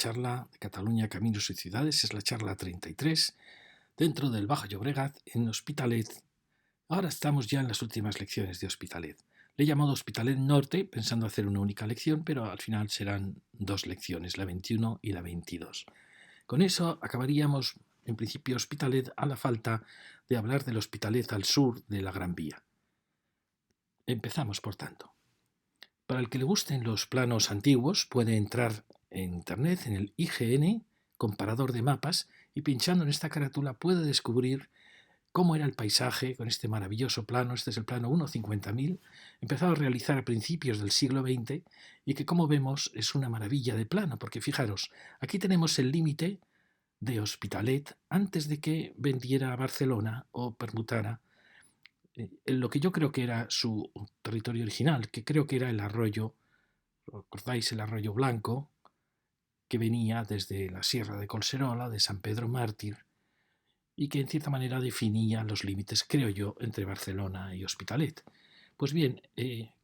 charla de Cataluña, Caminos y Ciudades, es la charla 33, dentro del Bajo Llobregat, en Hospitalet. Ahora estamos ya en las últimas lecciones de Hospitalet. Le he llamado Hospitalet Norte, pensando hacer una única lección, pero al final serán dos lecciones, la 21 y la 22. Con eso acabaríamos, en principio, Hospitalet, a la falta de hablar del Hospitalet al sur de la Gran Vía. Empezamos, por tanto. Para el que le gusten los planos antiguos, puede entrar en internet, en el IGN, comparador de mapas, y pinchando en esta carátula puede descubrir cómo era el paisaje con este maravilloso plano. Este es el plano 1.50.000, empezado a realizar a principios del siglo XX y que, como vemos, es una maravilla de plano, porque fijaros, aquí tenemos el límite de Hospitalet antes de que vendiera a Barcelona o permutara en lo que yo creo que era su territorio original, que creo que era el arroyo, ¿recordáis el arroyo Blanco? Que venía desde la Sierra de Collserola, de San Pedro Mártir, y que en cierta manera definía los límites, creo yo, entre Barcelona y Hospitalet. Pues bien,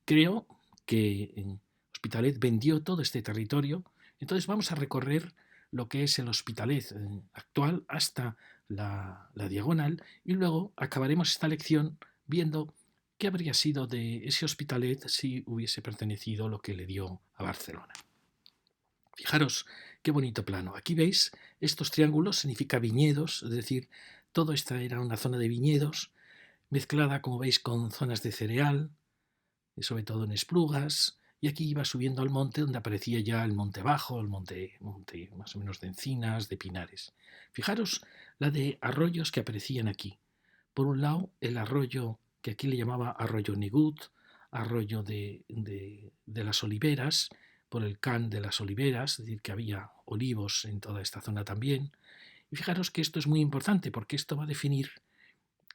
creo que Hospitalet vendió todo este territorio, entonces vamos a recorrer lo que es el Hospitalet actual hasta la diagonal y luego acabaremos esta lección viendo qué habría sido de ese Hospitalet si hubiese pertenecido lo que le dio a Barcelona. Fijaros qué bonito plano. Aquí veis estos triángulos, significa viñedos, es decir, todo esta era una zona de viñedos, mezclada, como veis, con zonas de cereal, sobre todo en Esplugas, y aquí iba subiendo al monte donde aparecía ya el monte bajo, el monte más o menos de encinas, de pinares. Fijaros la de arroyos que aparecían aquí. Por un lado, el arroyo que aquí le llamaba arroyo Negut, arroyo de las oliveras, por el can de las oliveras, es decir, que había olivos en toda esta zona también. Y fijaros que esto es muy importante porque esto va a definir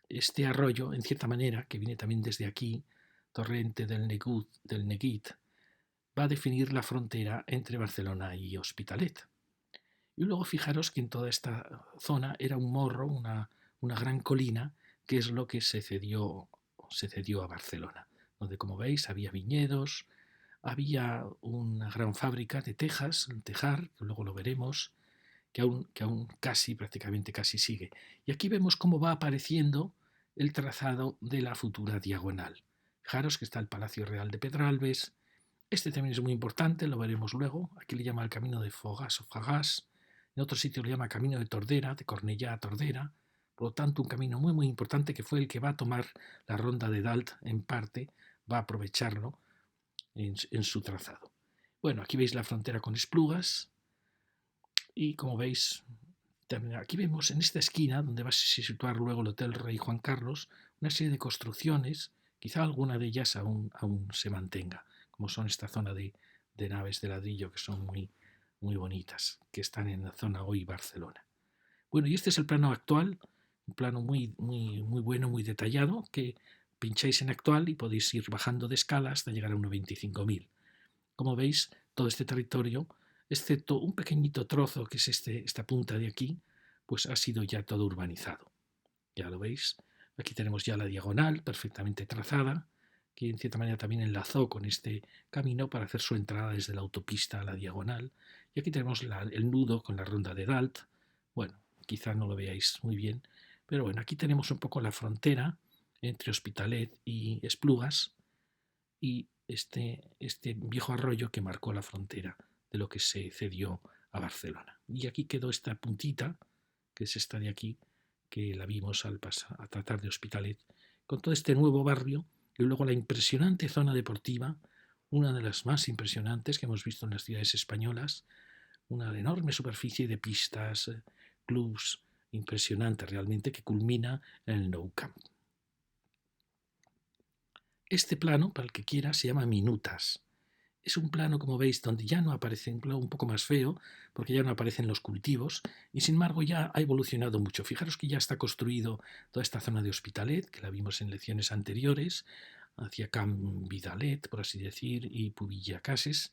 este arroyo, en cierta manera, que viene también desde aquí, torrente del Neguit, va a definir la frontera entre Barcelona y Hospitalet. Y luego fijaros que en toda esta zona era un morro, una gran colina, que es lo que se cedió a Barcelona, donde, como veis, había viñedos, había una gran fábrica de tejas, el tejar, que luego lo veremos, que aún prácticamente casi sigue. Y aquí vemos cómo va apareciendo el trazado de la futura diagonal. Fijaros que está el Palacio Real de Pedralbes. Este también es muy importante, lo veremos luego. Aquí le llama el camino de Fogás o Fagás. En otro sitio le llama camino de Tordera, de Cornellá a Tordera. Por lo tanto, un camino muy, muy importante que fue el que va a tomar la ronda de Dalt en parte, va a aprovecharlo en su trazado. Bueno, aquí veis la frontera con Esplugas y, como veis, aquí vemos en esta esquina, donde va a situar luego el Hotel Rey Juan Carlos, una serie de construcciones, quizá alguna de ellas aún se mantenga, como son esta zona de naves de ladrillo que son muy, muy bonitas, que están en la zona hoy Barcelona. Bueno, y este es el plano actual, un plano muy, muy, muy bueno, muy detallado, que pincháis en actual y podéis ir bajando de escala hasta llegar a 1.25.000. Como veis, todo este territorio, excepto un pequeñito trozo que es esta punta de aquí, pues ha sido ya todo urbanizado. Ya lo veis, aquí tenemos ya la diagonal perfectamente trazada, que en cierta manera también enlazó con este camino para hacer su entrada desde la autopista a la diagonal. Y aquí tenemos el nudo con la ronda de Dalt. Bueno, quizá no lo veáis muy bien, pero bueno, aquí tenemos un poco la frontera entre Hospitalet y Esplugas y este viejo arroyo que marcó la frontera de lo que se cedió a Barcelona. Y aquí quedó esta puntita, que es esta de aquí, que la vimos al pasar a tratar de Hospitalet, con todo este nuevo barrio y luego la impresionante zona deportiva, una de las más impresionantes que hemos visto en las ciudades españolas, una enorme superficie de pistas, clubs, impresionante realmente, que culmina en el Nou Camp. Este plano, para el que quiera, se llama Minutas. Es un plano, como veis, donde ya no aparece, un poco más feo, porque ya no aparecen los cultivos, y sin embargo ya ha evolucionado mucho. Fijaros que ya está construido toda esta zona de Hospitalet, que la vimos en lecciones anteriores, hacia Can Vidalet, por así decir, y Pubillacases.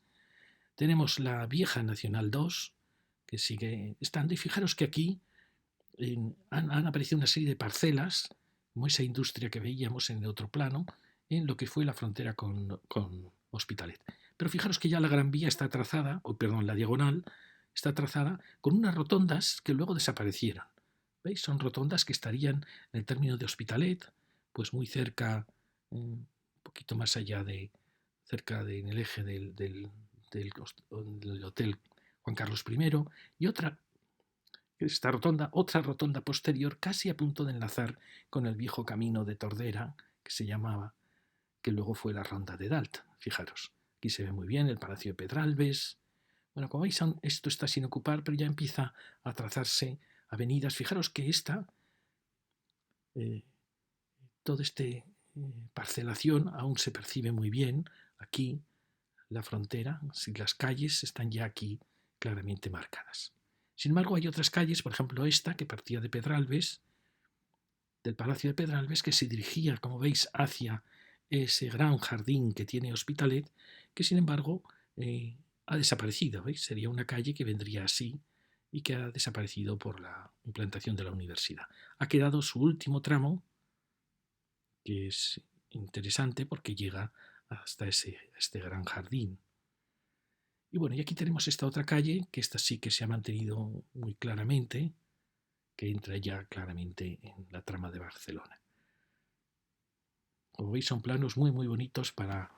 Tenemos la vieja Nacional 2, que sigue estando, y fijaros que aquí han aparecido una serie de parcelas, como esa industria que veíamos en el otro plano, en lo que fue la frontera con Hospitalet. Pero fijaros que ya la Gran Vía está trazada, la diagonal, está trazada con unas rotondas que luego desaparecieron. ¿Veis? Son rotondas que estarían en el término de Hospitalet, pues muy cerca, un poquito más allá en el eje del Hotel Juan Carlos I, y otra rotonda posterior casi a punto de enlazar con el viejo camino de Tordera, que se llamaba, que luego fue la Ronda de Dalt. Fijaros, aquí se ve muy bien el Palacio de Pedralbes. Bueno, como veis, esto está sin ocupar, pero ya empieza a trazarse avenidas. Fijaros que toda esta parcelación aún se percibe muy bien aquí, la frontera, si las calles están ya aquí claramente marcadas. Sin embargo, hay otras calles, por ejemplo esta, que partía de Pedralbes, del Palacio de Pedralbes, que se dirigía, como veis, hacia ese gran jardín que tiene Hospitalet, que sin embargo ha desaparecido. ¿Veis? Sería una calle que vendría así y que ha desaparecido por la implantación de la universidad. Ha quedado su último tramo, que es interesante porque llega hasta este gran jardín. Y bueno, y aquí tenemos esta otra calle, que esta sí que se ha mantenido muy claramente, que entra ya claramente en la trama de Barcelona. Como veis, son planos muy muy bonitos para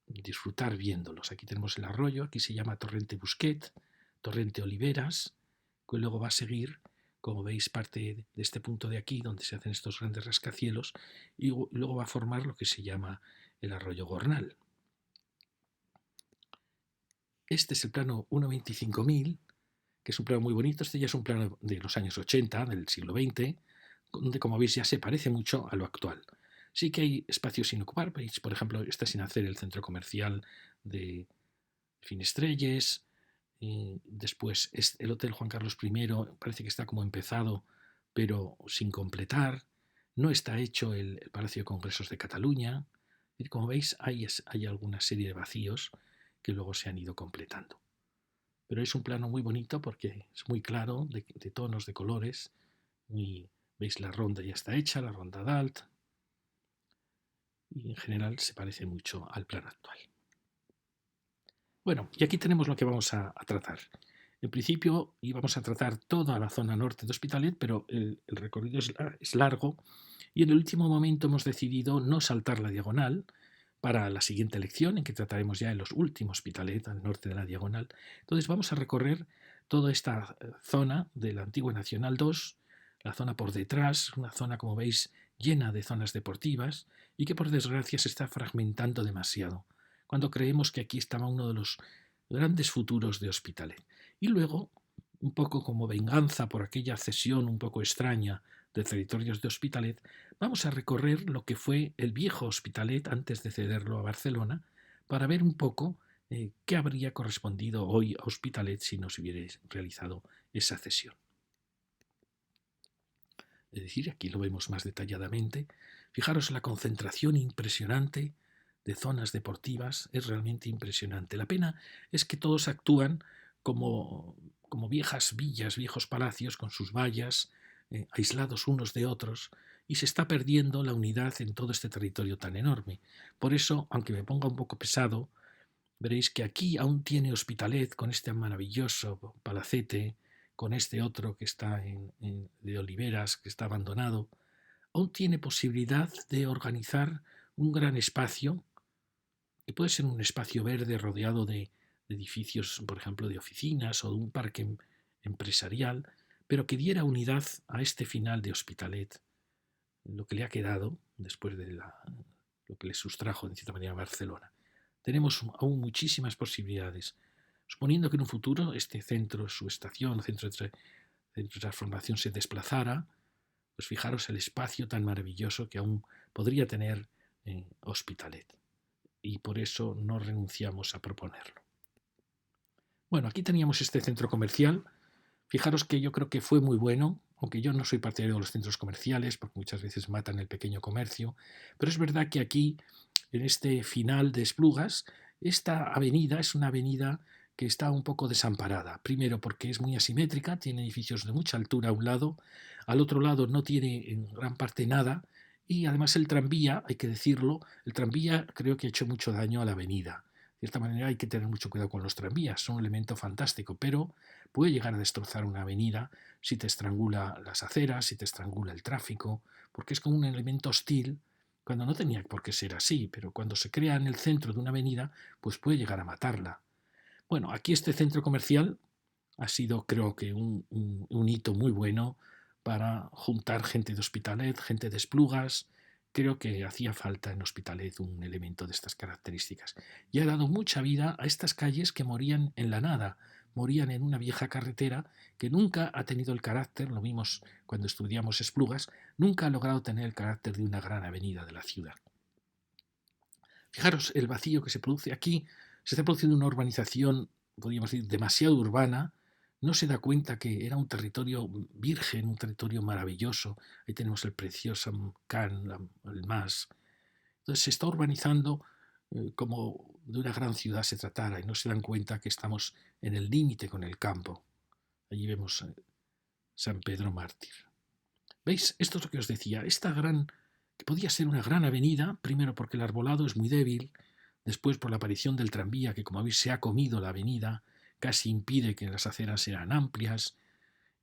disfrutar viéndolos. Aquí tenemos el arroyo, aquí se llama Torrente Busquet, Torrente Oliveras, que luego va a seguir, como veis, parte de este punto de aquí, donde se hacen estos grandes rascacielos, y luego va a formar lo que se llama el arroyo Gornal. Este es el plano 1.25.000, que es un plano muy bonito. Este ya es un plano de los años 80, del siglo XX, donde, como veis, ya se parece mucho a lo actual. Sí que hay espacios sin ocupar, veis, por ejemplo, está sin hacer el centro comercial de Finestrelles, después el Hotel Juan Carlos I parece que está como empezado, pero sin completar. No está hecho el Palacio de Congresos de Cataluña. Y como veis, hay alguna serie de vacíos que luego se han ido completando. Pero es un plano muy bonito porque es muy claro, de tonos, de colores. Veis, la ronda ya está hecha, la ronda Dalt, y en general se parece mucho al plano actual. Bueno, y aquí tenemos lo que vamos a tratar. En principio íbamos a tratar toda la zona norte de Hospitalet, pero el recorrido es largo y en el último momento hemos decidido no saltar la diagonal para la siguiente lección, en que trataremos ya en los últimos Hospitalet, al norte de la diagonal. Entonces vamos a recorrer toda esta zona de la antigua Nacional 2, la zona por detrás, una zona, como veis, llena de zonas deportivas y que por desgracia se está fragmentando demasiado, cuando creemos que aquí estaba uno de los grandes futuros de Hospitalet. Y luego, un poco como venganza por aquella cesión un poco extraña de territorios de Hospitalet, vamos a recorrer lo que fue el viejo Hospitalet antes de cederlo a Barcelona, para ver un poco qué habría correspondido hoy a Hospitalet si no se hubiera realizado esa cesión. Es decir, aquí lo vemos más detalladamente. Fijaros la concentración impresionante de zonas deportivas, es realmente impresionante. La pena es que todos actúan como viejas villas, viejos palacios con sus vallas, aislados unos de otros, y se está perdiendo la unidad en todo este territorio tan enorme. Por eso, aunque me ponga un poco pesado, veréis que aquí aún tiene Hospitalet con este maravilloso palacete, con este otro que está de Oliveras, que está abandonado, aún tiene posibilidad de organizar un gran espacio, que puede ser un espacio verde rodeado de edificios, por ejemplo, de oficinas o de un parque empresarial, pero que diera unidad a este final de Hospitalet, lo que le ha quedado después de lo que le sustrajo, en cierta manera, a Barcelona. Tenemos aún muchísimas posibilidades, suponiendo que en un futuro este centro, su estación, centro de transformación se desplazara. Pues fijaros el espacio tan maravilloso que aún podría tener Hospitalet. Y por eso no renunciamos a proponerlo. Bueno, aquí teníamos este centro comercial. Fijaros que yo creo que fue muy bueno, aunque yo no soy partidario de los centros comerciales, porque muchas veces matan el pequeño comercio. Pero es verdad que aquí, en este final de Esplugas, esta avenida es una avenida que está un poco desamparada. Primero porque es muy asimétrica, tiene edificios de mucha altura a un lado, al otro lado no tiene en gran parte nada, y además el tranvía, hay que decirlo, el tranvía creo que ha hecho mucho daño a la avenida. cierta manera hay que tener mucho cuidado con los tranvías, son un elemento fantástico, pero puede llegar a destrozar una avenida si te estrangula las aceras, si te estrangula el tráfico, porque es como un elemento hostil cuando no tenía por qué ser así, pero cuando se crea en el centro de una avenida, pues puede llegar a matarla. Bueno, aquí este centro comercial ha sido, creo que, un hito muy bueno para juntar gente de Hospitalet, gente de Esplugas. Creo que hacía falta en Hospitalet un elemento de estas características. Y ha dado mucha vida a estas calles que morían en la nada, morían en una vieja carretera que nunca ha tenido el carácter, lo vimos cuando estudiamos Esplugas, nunca ha logrado tener el carácter de una gran avenida de la ciudad. Fijaros el vacío que se produce aquí. Se está produciendo una urbanización, podríamos decir, demasiado urbana. No se da cuenta que era un territorio virgen, un territorio maravilloso. Ahí tenemos el precioso Can, el Mas. Entonces se está urbanizando como de una gran ciudad se tratara y no se dan cuenta que estamos en el límite con el campo. Allí vemos San Pedro Mártir. ¿Veis? Esto es lo que os decía. Esta gran, que podía ser una gran avenida, primero porque el arbolado es muy débil, después por la aparición del tranvía que, como veis, se ha comido la avenida, casi impide que las aceras sean amplias,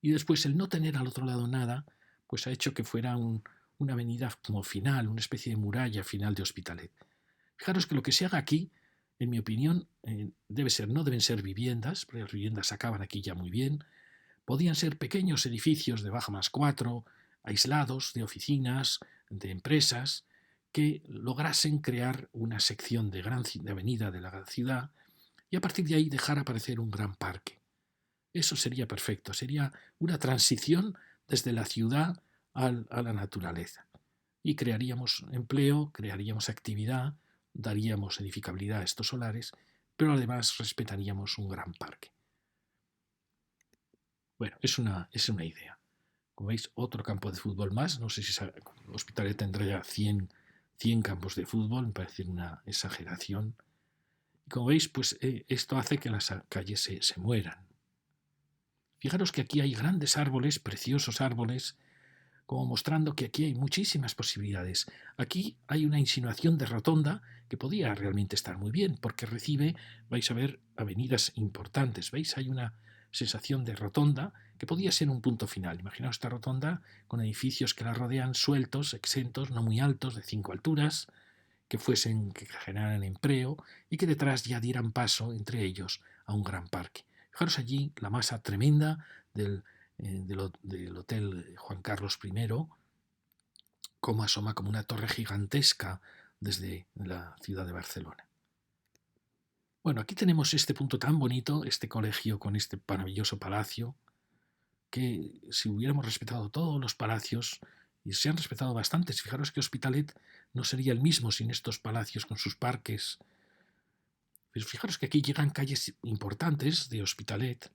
y después el no tener al otro lado nada, pues ha hecho que fuera una avenida como final, una especie de muralla final de Hospitalet. Fijaros que lo que se haga aquí, en mi opinión, no deben ser viviendas, porque las viviendas acaban aquí ya muy bien. Podían ser pequeños edificios de baja más 4, aislados, de oficinas, de empresas, que lograsen crear una sección de avenida de la ciudad y a partir de ahí dejar aparecer un gran parque. Eso sería perfecto, sería una transición desde la ciudad a la naturaleza. Y crearíamos empleo, crearíamos actividad, daríamos edificabilidad a estos solares, pero además respetaríamos un gran parque. Bueno, es una idea. Como veis, otro campo de fútbol más. No sé si el Hospitalet tendrá ya 100 campos de fútbol, me parece una exageración. Y como veis, pues esto hace que las calles se mueran. Fijaros que aquí hay grandes árboles, preciosos árboles, como mostrando que aquí hay muchísimas posibilidades. Aquí hay una insinuación de rotonda que podía realmente estar muy bien, porque recibe, vais a ver, avenidas importantes. ¿Veis? Hay una sensación de rotonda que podía ser un punto final. Imaginaos esta rotonda con edificios que la rodean sueltos, exentos, no muy altos, de 5 alturas, que generaran empleo y que detrás ya dieran paso entre ellos a un gran parque. Fijaros allí la masa tremenda del Hotel Juan Carlos I, como asoma como una torre gigantesca desde la ciudad de Barcelona. Bueno, aquí tenemos este punto tan bonito, este colegio con este maravilloso palacio, que si hubiéramos respetado todos los palacios, y se han respetado bastantes, fijaros que Hospitalet no sería el mismo sin estos palacios con sus parques. Pero fijaros que aquí llegan calles importantes de Hospitalet,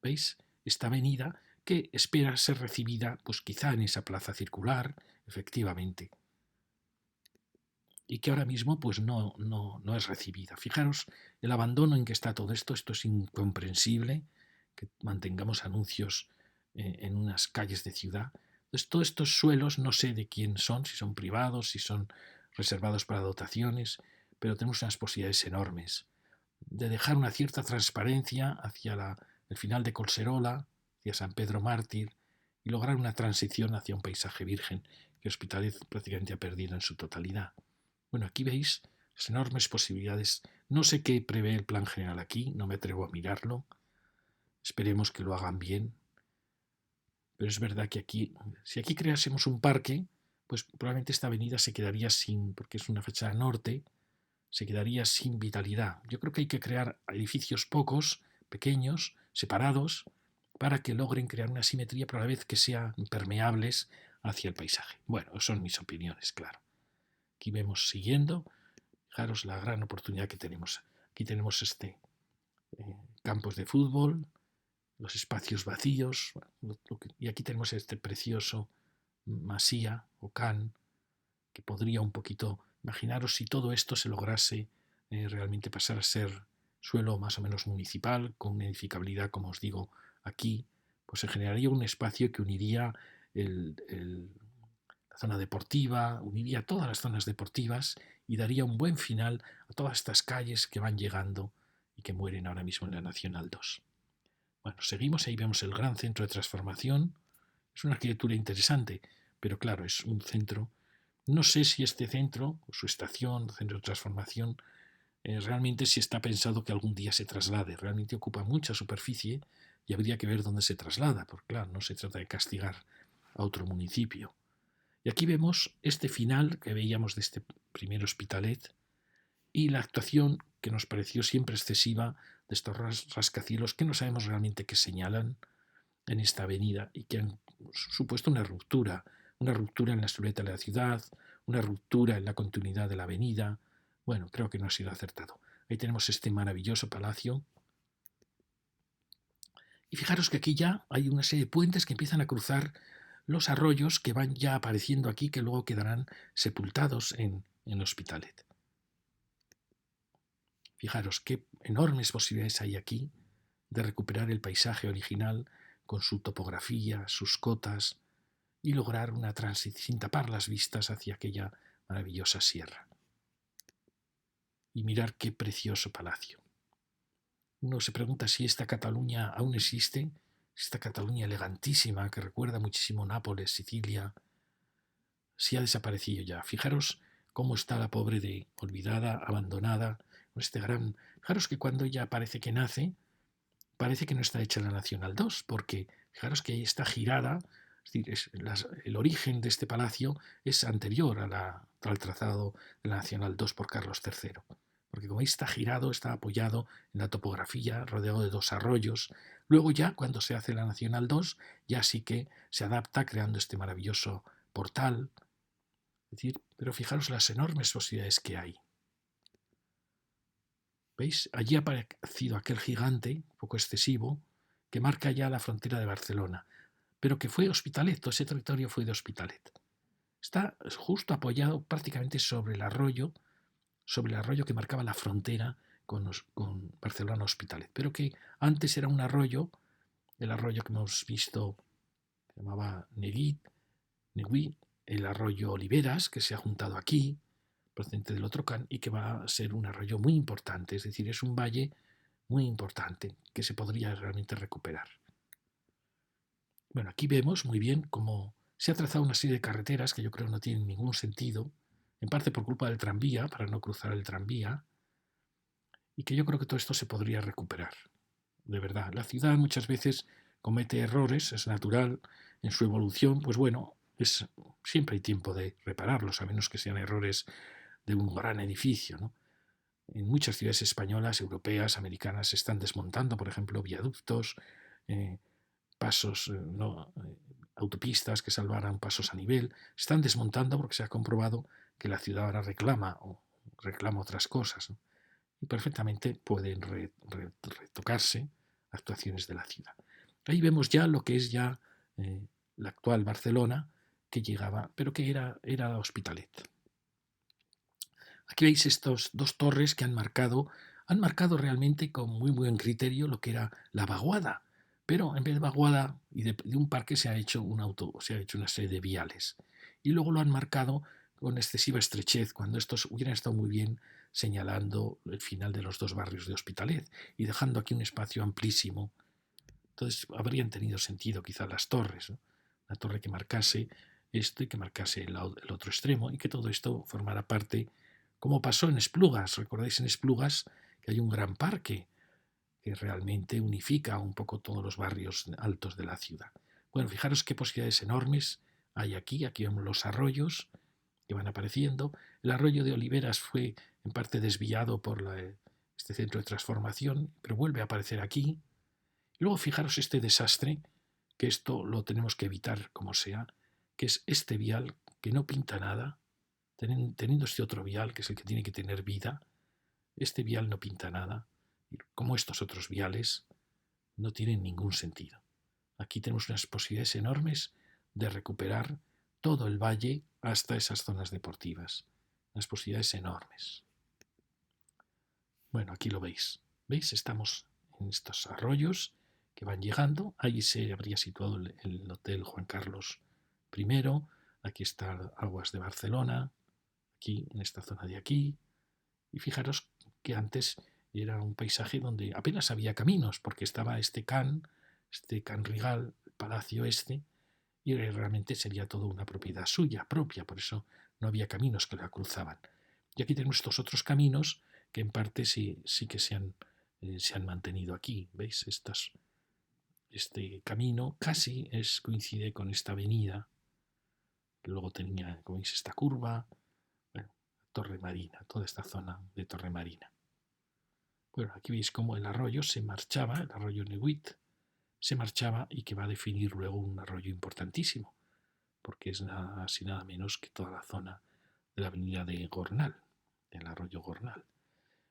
¿veis? Esta avenida que espera ser recibida, pues quizá en esa plaza circular, efectivamente, y que ahora mismo pues no es recibida. Fijaros el abandono en que está todo esto. Esto es incomprensible, que mantengamos anuncios en unas calles de ciudad. Entonces, todos estos suelos no sé de quién son, si son privados, si son reservados para dotaciones, pero tenemos unas posibilidades enormes de dejar una cierta transparencia hacia el final de Collserola, hacia San Pedro Mártir, y lograr una transición hacia un paisaje virgen que Hospitalet prácticamente ha perdido en su totalidad. Bueno, aquí veis las enormes posibilidades. No sé qué prevé el plan general aquí, no me atrevo a mirarlo. Esperemos que lo hagan bien. Pero es verdad que aquí, si aquí creásemos un parque, pues probablemente esta avenida se quedaría sin, porque es una fachada norte, se quedaría sin vitalidad. Yo creo que hay que crear edificios pocos, pequeños, separados, para que logren crear una simetría, pero a la vez que sean permeables hacia el paisaje. Bueno, son mis opiniones, claro. Aquí vemos siguiendo, fijaros la gran oportunidad que tenemos. Aquí tenemos campos de fútbol, los espacios vacíos, y aquí tenemos este precioso masía o can, que podría un poquito, imaginaros si todo esto se lograse realmente pasar a ser suelo más o menos municipal, con una edificabilidad, como os digo, aquí, pues se generaría un espacio que uniría la zona deportiva, uniría todas las zonas deportivas y daría un buen final a todas estas calles que van llegando y que mueren ahora mismo en la Nacional 2. Bueno, seguimos, ahí vemos el gran centro de transformación. Es una arquitectura interesante, pero claro, es un centro. No sé si este centro, o su estación, centro de transformación, realmente si está pensado que algún día se traslade. Realmente ocupa mucha superficie y habría que ver dónde se traslada, porque claro, no se trata de castigar a otro municipio. Y aquí vemos este final que veíamos de este primer Hospitalet y la actuación que nos pareció siempre excesiva de estos rascacielos que no sabemos realmente qué señalan en esta avenida y que han supuesto una ruptura en la silueta de la ciudad, una ruptura en la continuidad de la avenida. Bueno, creo que no ha sido acertado. Ahí tenemos este maravilloso palacio. Y fijaros que aquí ya hay una serie de puentes que empiezan a cruzar los arroyos que van ya apareciendo aquí, que luego quedarán sepultados en Hospitalet. Fijaros qué enormes posibilidades hay aquí de recuperar el paisaje original con su topografía, sus cotas y lograr una transición sin tapar las vistas hacia aquella maravillosa sierra. Y mirar qué precioso palacio. Uno se pregunta si esta Cataluña aún existe, esta Cataluña elegantísima que recuerda muchísimo Nápoles, Sicilia, si ha desaparecido ya. Fijaros cómo está la pobre de olvidada, abandonada, Fijaros que cuando ella parece que nace, parece que no está hecha la Nacional 2, porque fijaros que ahí está girada, es decir, el origen de este palacio es anterior al trazado de la Nacional 2 por Carlos III, porque como ahí está girado, está apoyado en la topografía, rodeado de dos arroyos. Luego ya, cuando se hace la Nacional 2, ya sí que se adapta creando este maravilloso portal. Es decir, pero fijaros las enormes posibilidades que hay. ¿Veis? Allí ha aparecido aquel gigante, un poco excesivo, que marca ya la frontera de Barcelona, pero que fue Hospitalet, todo ese territorio fue de Hospitalet. Está justo apoyado prácticamente sobre el arroyo que marcaba la frontera con Barcelona Hospitalet, pero que antes era un arroyo, el arroyo que hemos visto, se llamaba Negui, el arroyo Oliveras, que se ha juntado aquí, procedente del Otrocán, y que va a ser un arroyo muy importante, es decir, es un valle muy importante que se podría realmente recuperar. Bueno, aquí vemos muy bien cómo se ha trazado una serie de carreteras que yo creo no tienen ningún sentido, en parte por culpa del tranvía, para no cruzar el tranvía, y que yo creo que todo esto se podría recuperar. De verdad, la ciudad muchas veces comete errores, es natural, en su evolución, pues bueno, siempre hay tiempo de repararlos, a menos que sean errores de un gran edificio, ¿no? En muchas ciudades españolas, europeas, americanas se están desmontando, por ejemplo, viaductos, pasos, autopistas que salvaran pasos a nivel, se están desmontando porque se ha comprobado que la ciudad ahora reclama otras cosas, ¿no? Y perfectamente pueden retocarse actuaciones de la ciudad. Ahí vemos ya lo que es ya la actual Barcelona, que llegaba, pero que era Hospitalet. Aquí veis estos dos torres que han marcado realmente con muy buen criterio lo que era la vaguada, pero en vez de vaguada y de un parque se ha hecho una serie de viales. Y luego lo han marcado con excesiva estrechez, cuando estos hubieran estado muy bien señalando el final de los dos barrios de Hospitalet y dejando aquí un espacio amplísimo. Entonces habrían tenido sentido quizá las torres, ¿no? La torre que marcase esto y que marcase el otro extremo y que todo esto formara parte, como pasó en Esplugas. ¿Recordáis en Esplugas que hay un gran parque que realmente unifica un poco todos los barrios altos de la ciudad? Bueno, fijaros qué posibilidades enormes hay aquí. Aquí vemos los arroyos que van apareciendo. El arroyo de Oliveras fue en parte desviado por este centro de transformación, pero vuelve a aparecer aquí. Y luego fijaros este desastre, que esto lo tenemos que evitar como sea, que es este vial que no pinta nada, teniendo este otro vial, que es el que tiene que tener vida. Este vial no pinta nada, como estos otros viales, no tienen ningún sentido. Aquí tenemos unas posibilidades enormes de recuperar todo el valle hasta esas zonas deportivas. Unas posibilidades enormes. Bueno, aquí lo veis. ¿Veis? Estamos en estos arroyos que van llegando. Ahí se habría situado el Hotel Juan Carlos I. Aquí está Aguas de Barcelona. aquí, en esta zona de aquí. Y fijaros que antes era un paisaje donde apenas había caminos, porque estaba este Can Rigal, el palacio este, y realmente sería todo una propiedad suya, propia, por eso no había caminos que la cruzaban. Y aquí tenemos estos otros caminos que en parte sí que se han mantenido aquí. ¿Veis? Este camino casi coincide con esta avenida, que luego tenía, como veis, esta curva, bueno, Torre Marina, toda esta zona de Torre Marina. Bueno, aquí veis cómo el arroyo se marchaba, el arroyo Neguit se marchaba y que va a definir luego un arroyo importantísimo, porque es nada más y nada menos que toda la zona de la avenida de Gornal, del arroyo Gornal.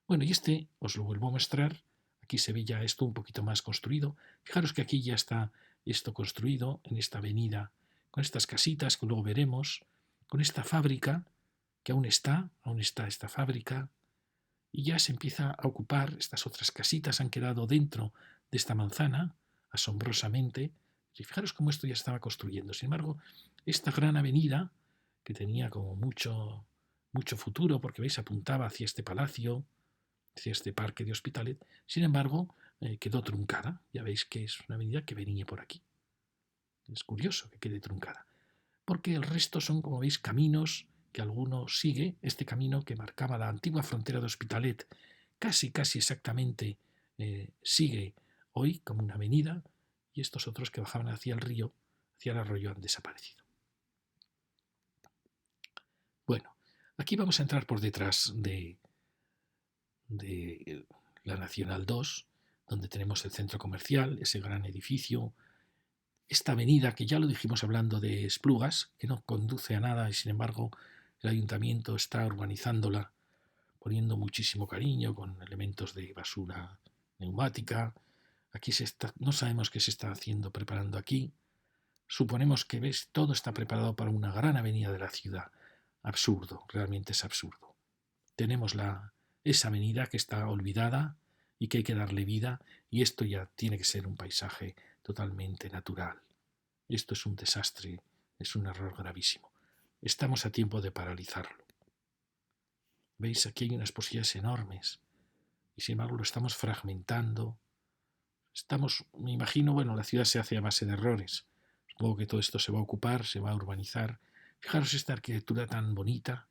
Bueno, y os lo vuelvo a mostrar. Aquí se ve ya esto un poquito más construido. Fijaros que aquí ya está esto construido en esta avenida, con estas casitas que luego veremos, con esta fábrica que aún está esta fábrica, y ya se empieza a ocupar, estas otras casitas han quedado dentro de esta manzana, asombrosamente. Y fijaros cómo esto ya estaba construyendo. Sin embargo, esta gran avenida, que tenía como mucho futuro, porque veis, apuntaba hacia este palacio, hacia este parque de Hospitalet, sin embargo, quedó truncada. Ya veis que es una avenida que venía por aquí. Es curioso que quede truncada, porque el resto son, como veis, caminos que alguno sigue, este camino que marcaba la antigua frontera de Hospitalet, casi exactamente sigue hoy como una avenida, y estos otros que bajaban hacia el río, hacia el arroyo, han desaparecido. Bueno, aquí vamos a entrar por detrás de la Nacional 2, donde tenemos el centro comercial, ese gran edificio, esta avenida que ya lo dijimos hablando de Esplugas, que no conduce a nada y sin embargo el ayuntamiento está urbanizándola, poniendo muchísimo cariño con elementos de basura neumática. Aquí no sabemos qué se está haciendo, preparando aquí. Suponemos que todo está preparado para una gran avenida de la ciudad. Absurdo, realmente es absurdo. Tenemos esa avenida que está olvidada y que hay que darle vida, y esto ya tiene que ser un paisaje totalmente natural. Esto es un desastre, es un error gravísimo. Estamos a tiempo de paralizarlo. ¿Veis? Aquí hay unas posibilidades enormes y sin embargo lo estamos fragmentando. Me imagino, bueno, la ciudad se hace a base de errores. Supongo que todo esto se va a ocupar, se va a urbanizar. Fijaros esta arquitectura tan bonita.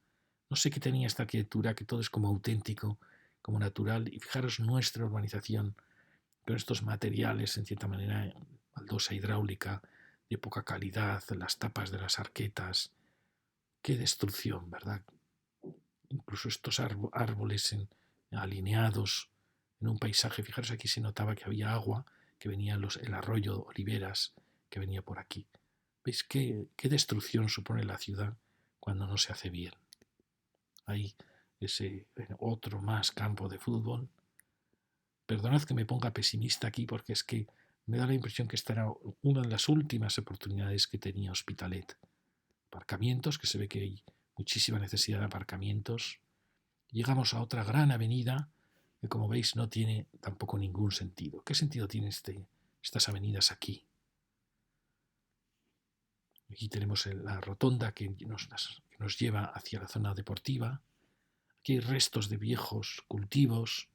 No sé qué tenía esta arquitectura, que todo es como auténtico, como natural. Y fijaros nuestra urbanización con estos materiales, en cierta manera, baldosa hidráulica, de poca calidad, las tapas de las arquetas. Qué destrucción, ¿verdad? Incluso estos árboles alineados en un paisaje. Fijaros, aquí se notaba que había agua, que venía el arroyo Oliveras, que venía por aquí. ¿Veis qué destrucción supone la ciudad cuando no se hace bien? Hay ese otro más campo de fútbol. Perdonad que me ponga pesimista aquí, porque es que me da la impresión que esta era una de las últimas oportunidades que tenía Hospitalet. Aparcamientos, que se ve que hay muchísima necesidad de aparcamientos. Llegamos a otra gran avenida que, como veis, no tiene tampoco ningún sentido. ¿Qué sentido tienen estas avenidas aquí? Aquí tenemos la rotonda que nos lleva hacia la zona deportiva. Aquí hay restos de viejos cultivos,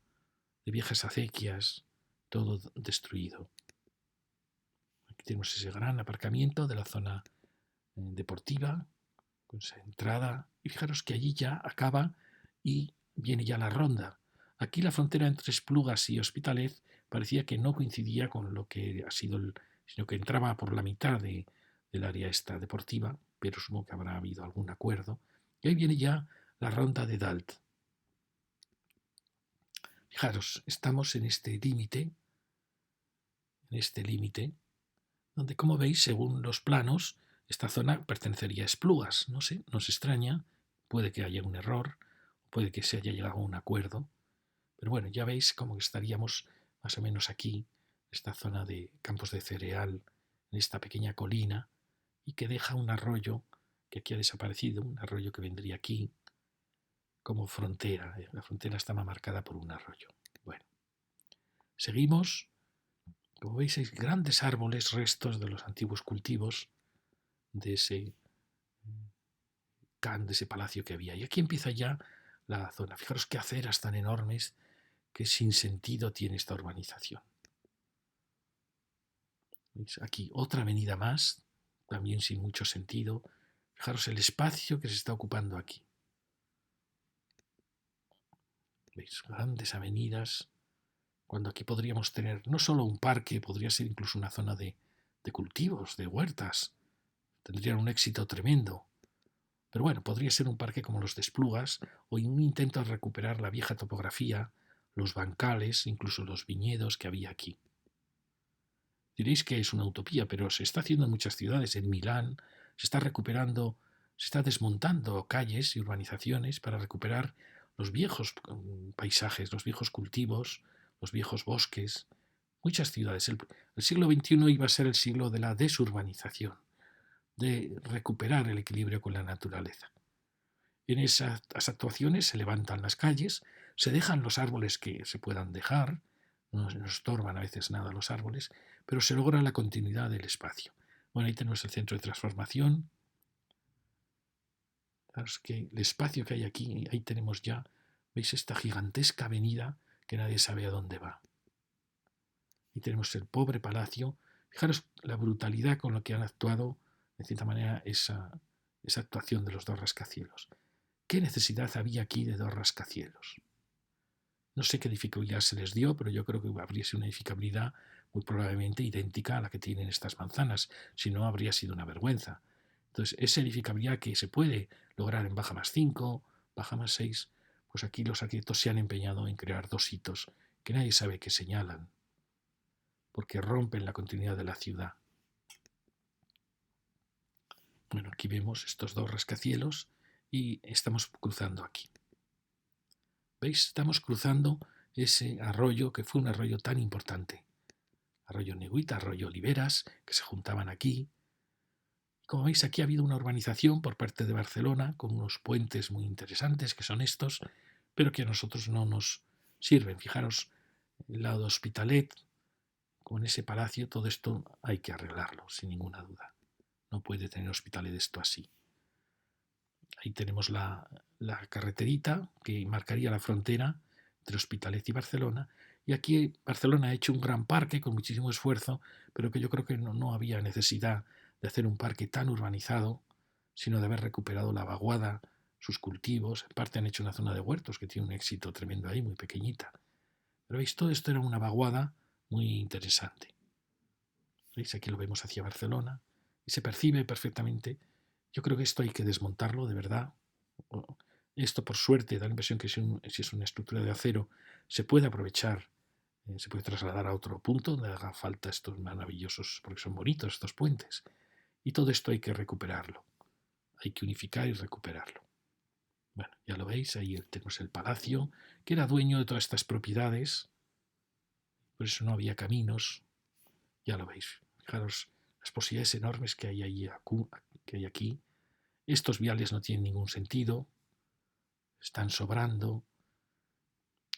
de viejas acequias, todo destruido. Aquí tenemos ese gran aparcamiento de la zona deportiva, con esa entrada. Y fijaros que allí ya acaba y viene ya la ronda. Aquí la frontera entre Esplugas y Hospitalet parecía que no coincidía con lo que ha sido, sino que entraba por la mitad del área esta deportiva, pero supongo que habrá habido algún acuerdo. Y ahí viene ya la ronda de Dalt. Fijaros, estamos en este límite, donde, como veis, según los planos, esta zona pertenecería a Esplugas. No sé, nos extraña, puede que haya un error, puede que se haya llegado a un acuerdo, pero bueno, ya veis cómo estaríamos más o menos aquí, esta zona de campos de cereal, en esta pequeña colina, y que deja un arroyo que aquí ha desaparecido, un arroyo que vendría aquí como frontera. La frontera estaba marcada por un arroyo. Bueno, seguimos. Como veis, hay grandes árboles, restos de los antiguos cultivos de ese volcán, de ese palacio que había. Y aquí empieza ya la zona. Fijaros qué aceras tan enormes, qué sin sentido tiene esta urbanización. ¿Veis? Aquí otra avenida más, también sin mucho sentido. Fijaros el espacio que se está ocupando aquí. ¿Veis? Grandes avenidas, cuando aquí podríamos tener no solo un parque, podría ser incluso una zona de cultivos, de huertas. Tendrían un éxito tremendo. Pero bueno, podría ser un parque como los de Esplugas o un intento de recuperar la vieja topografía, los bancales, incluso los viñedos que había aquí. Diréis que es una utopía, pero se está haciendo en muchas ciudades. En Milán se está recuperando, se está desmontando calles y urbanizaciones para recuperar los viejos paisajes, los viejos cultivos, los viejos bosques. Muchas ciudades. El siglo XXI iba a ser el siglo de la desurbanización, de recuperar el equilibrio con la naturaleza. En esas actuaciones se levantan las calles, se dejan los árboles que se puedan dejar, no nos estorban a veces nada los árboles, pero se logra la continuidad del espacio. Bueno, ahí tenemos el centro de transformación. Fijaros que el espacio que hay aquí, ahí tenemos ya, veis esta gigantesca avenida que nadie sabe a dónde va. Y tenemos el pobre palacio. Fijaros la brutalidad con la que han actuado, de cierta manera, esa actuación de los dos rascacielos. ¿Qué necesidad había aquí de dos rascacielos? No sé qué edificabilidad se les dio, pero yo creo que habría sido una edificabilidad muy probablemente idéntica a la que tienen estas manzanas, si no habría sido una vergüenza. Entonces, esa edificabilidad que se puede lograr en baja más 5, baja más 6, pues aquí los arquitectos se han empeñado en crear dos hitos que nadie sabe qué señalan, porque rompen la continuidad de la ciudad. Bueno, aquí vemos estos dos rascacielos y estamos cruzando aquí. ¿Veis? Estamos cruzando ese arroyo que fue un arroyo tan importante. Arroyo Negüita, arroyo Oliveras, que se juntaban aquí. Como veis, aquí ha habido una urbanización por parte de Barcelona con unos puentes muy interesantes, que son estos, pero que a nosotros no nos sirven. Fijaros, el lado de Hospitalet, con ese palacio, todo esto hay que arreglarlo, sin ninguna duda. No puede tener Hospitalet esto así. Ahí tenemos la carreterita que marcaría la frontera entre Hospitalet y Barcelona. Y aquí Barcelona ha hecho un gran parque con muchísimo esfuerzo, pero que yo creo que no había necesidad de hacer un parque tan urbanizado, sino de haber recuperado la vaguada, sus cultivos. En parte han hecho una zona de huertos que tiene un éxito tremendo ahí, muy pequeñita. Pero veis, todo esto era una vaguada muy interesante. ¿Veis? Aquí lo vemos hacia Barcelona y se percibe perfectamente. Yo creo que esto hay que desmontarlo, de verdad. Esto, por suerte, da la impresión que si es una estructura de acero, se puede aprovechar, se puede trasladar a otro punto donde haga falta estos maravillosos, porque son bonitos estos puentes. Y todo esto hay que recuperarlo. Hay que unificar y recuperarlo. Bueno, ya lo veis, ahí tenemos el palacio, que era dueño de todas estas propiedades. Por eso no había caminos. Ya lo veis. Fijaros las posibilidades enormes que hay aquí. Estos viales no tienen ningún sentido. Están sobrando.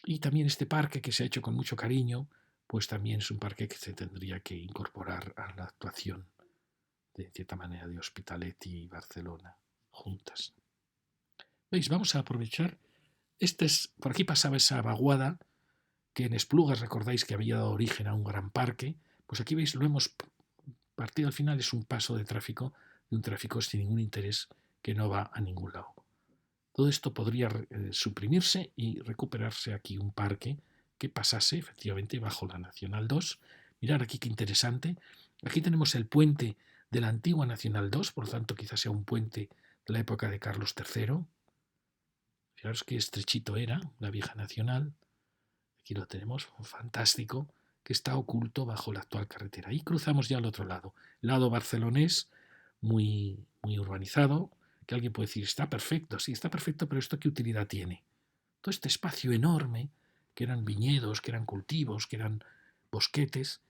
Y también este parque que se ha hecho con mucho cariño, pues también es un parque que se tendría que incorporar a la actuación, de cierta manera, de Hospitalet y Barcelona juntas. ¿Veis? Vamos a aprovechar. Por aquí pasaba esa vaguada que en Esplugas recordáis que había dado origen a un gran parque. Pues aquí veis, lo hemos partido al final, es un paso de un tráfico sin ningún interés que no va a ningún lado. Todo esto podría suprimirse y recuperarse aquí un parque que pasase efectivamente bajo la Nacional 2. Mirad aquí qué interesante. Aquí tenemos el puente de la antigua Nacional 2, por lo tanto quizás sea un puente de la época de Carlos III. Fijaros qué estrechito era la vieja Nacional. Aquí lo tenemos, fantástico, que está oculto bajo la actual carretera. Y cruzamos ya al otro lado, el lado barcelonés, muy urbanizado, que alguien puede decir, está perfecto, sí, está perfecto, pero ¿esto qué utilidad tiene? Todo este espacio enorme, que eran viñedos, que eran cultivos, que eran bosquetes,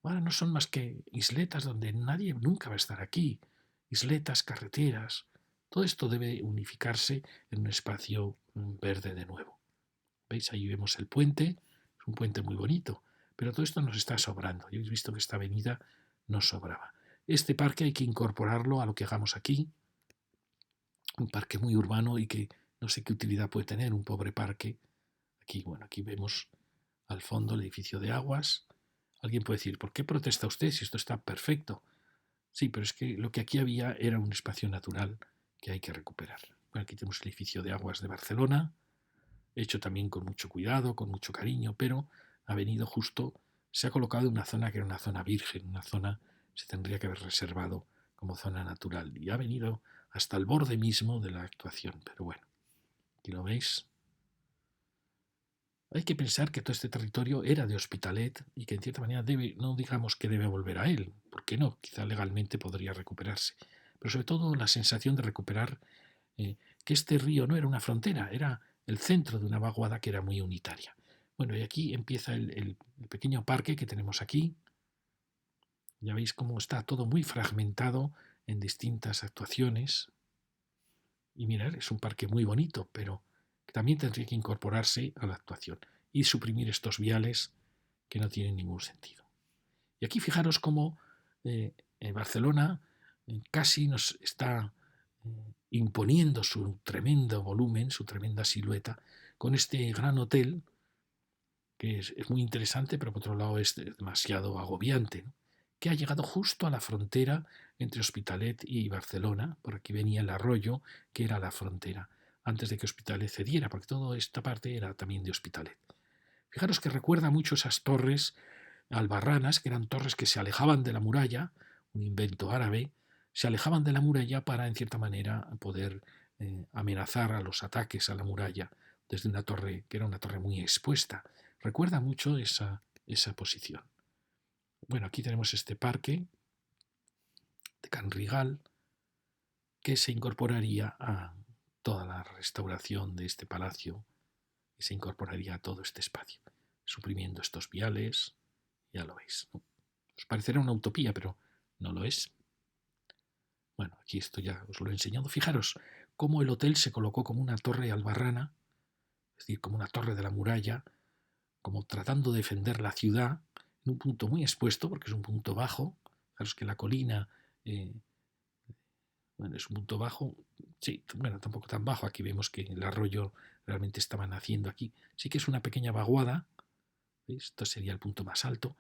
ahora no son más que isletas donde nadie nunca va a estar aquí, isletas, carreteras. Todo esto debe unificarse en un espacio verde de nuevo. ¿Veis? Ahí vemos el puente, es un puente muy bonito, pero todo esto nos está sobrando. Ya habéis visto que esta avenida nos sobraba. Este parque hay que incorporarlo a lo que hagamos aquí. un parque muy urbano y que no sé qué utilidad puede tener un pobre parque. Aquí, bueno, aquí vemos al fondo el edificio de aguas. Alguien puede decir, ¿por qué protesta usted si esto está perfecto? Sí, pero es que lo que aquí había era un espacio natural que hay que recuperar. Bueno, aquí tenemos el edificio de aguas de Barcelona, hecho también con mucho cuidado, con mucho cariño, pero ha venido justo, se ha colocado en una zona que era una zona virgen, una zona que se tendría que haber reservado como zona natural y ha venido hasta el borde mismo de la actuación. Pero bueno, aquí lo veis. Hay que pensar que todo este territorio era de Hospitalet y que en cierta manera debe, no digamos que debe volver a él, porque no, quizá legalmente podría recuperarse, pero sobre todo la sensación de recuperar que este río no era una frontera, era el centro de una vaguada que era muy unitaria. Bueno, y aquí empieza el pequeño parque que tenemos aquí. Ya veis cómo está todo muy fragmentado en distintas actuaciones. Y mirad, es un parque muy bonito, pero que también tendría que incorporarse a la actuación y suprimir estos viales que no tienen ningún sentido. Y aquí fijaros cómo en Barcelona casi nos está imponiendo su tremendo volumen, su tremenda silueta, con este gran hotel, que es muy interesante, pero por otro lado es demasiado agobiante, ¿no? Que ha llegado justo a la frontera entre Hospitalet y Barcelona. Por aquí venía el arroyo, que era la frontera, antes de que Hospitalet cediera, porque toda esta parte era también de Hospitalet. Fijaros que recuerda mucho esas torres albarranas, que eran torres que se alejaban de la muralla, un invento árabe, se alejaban de la muralla para, en cierta manera, poder amenazar a los ataques a la muralla desde una torre que era una torre muy expuesta. Recuerda mucho esa posición. Bueno, aquí tenemos este parque de Can Rigal que se incorporaría a toda la restauración de este palacio y se incorporaría a todo este espacio, suprimiendo estos viales, ya lo veis, ¿no? Os parecerá una utopía, pero no lo es. Bueno, aquí esto ya os lo he enseñado. Fijaros cómo el hotel se colocó como una torre albarrana, es decir, como una torre de la muralla, como tratando de defender la ciudad en un punto muy expuesto, porque es un punto bajo. Fijaros que la colina, bueno, es un punto bajo, sí, bueno, tampoco tan bajo. Aquí vemos que el arroyo realmente estaba naciendo aquí. Sí que es una pequeña vaguada, ¿veis? Esto sería el punto más alto.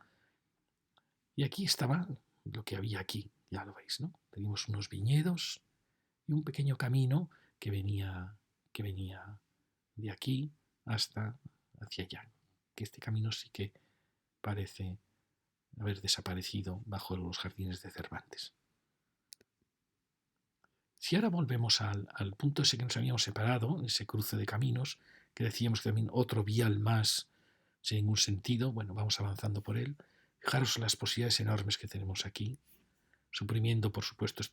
Y aquí estaba lo que había aquí, ya lo veis, ¿no? Teníamos unos viñedos y un pequeño camino que venía de aquí hasta hacia allá. Que este camino sí que parece haber desaparecido bajo los jardines de Cervantes. Si ahora volvemos al punto ese que nos habíamos separado, ese cruce de caminos, que decíamos que también otro vial más sin ningún sentido, bueno, vamos avanzando por él. Fijaros las posibilidades enormes que tenemos aquí, suprimiendo, por supuesto,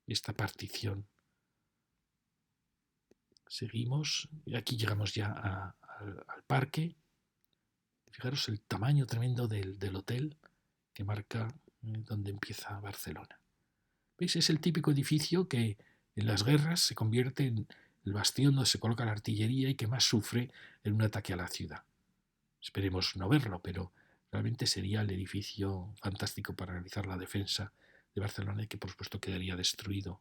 esta partición. Seguimos, y aquí llegamos ya al parque. Fijaros el tamaño tremendo del hotel que marca donde empieza Barcelona. ¿Veis? Es el típico edificio que en las guerras se convierte en el bastión donde se coloca la artillería y que más sufre en un ataque a la ciudad. Esperemos no verlo, pero realmente sería el edificio fantástico para realizar la defensa de Barcelona y que por supuesto quedaría destruido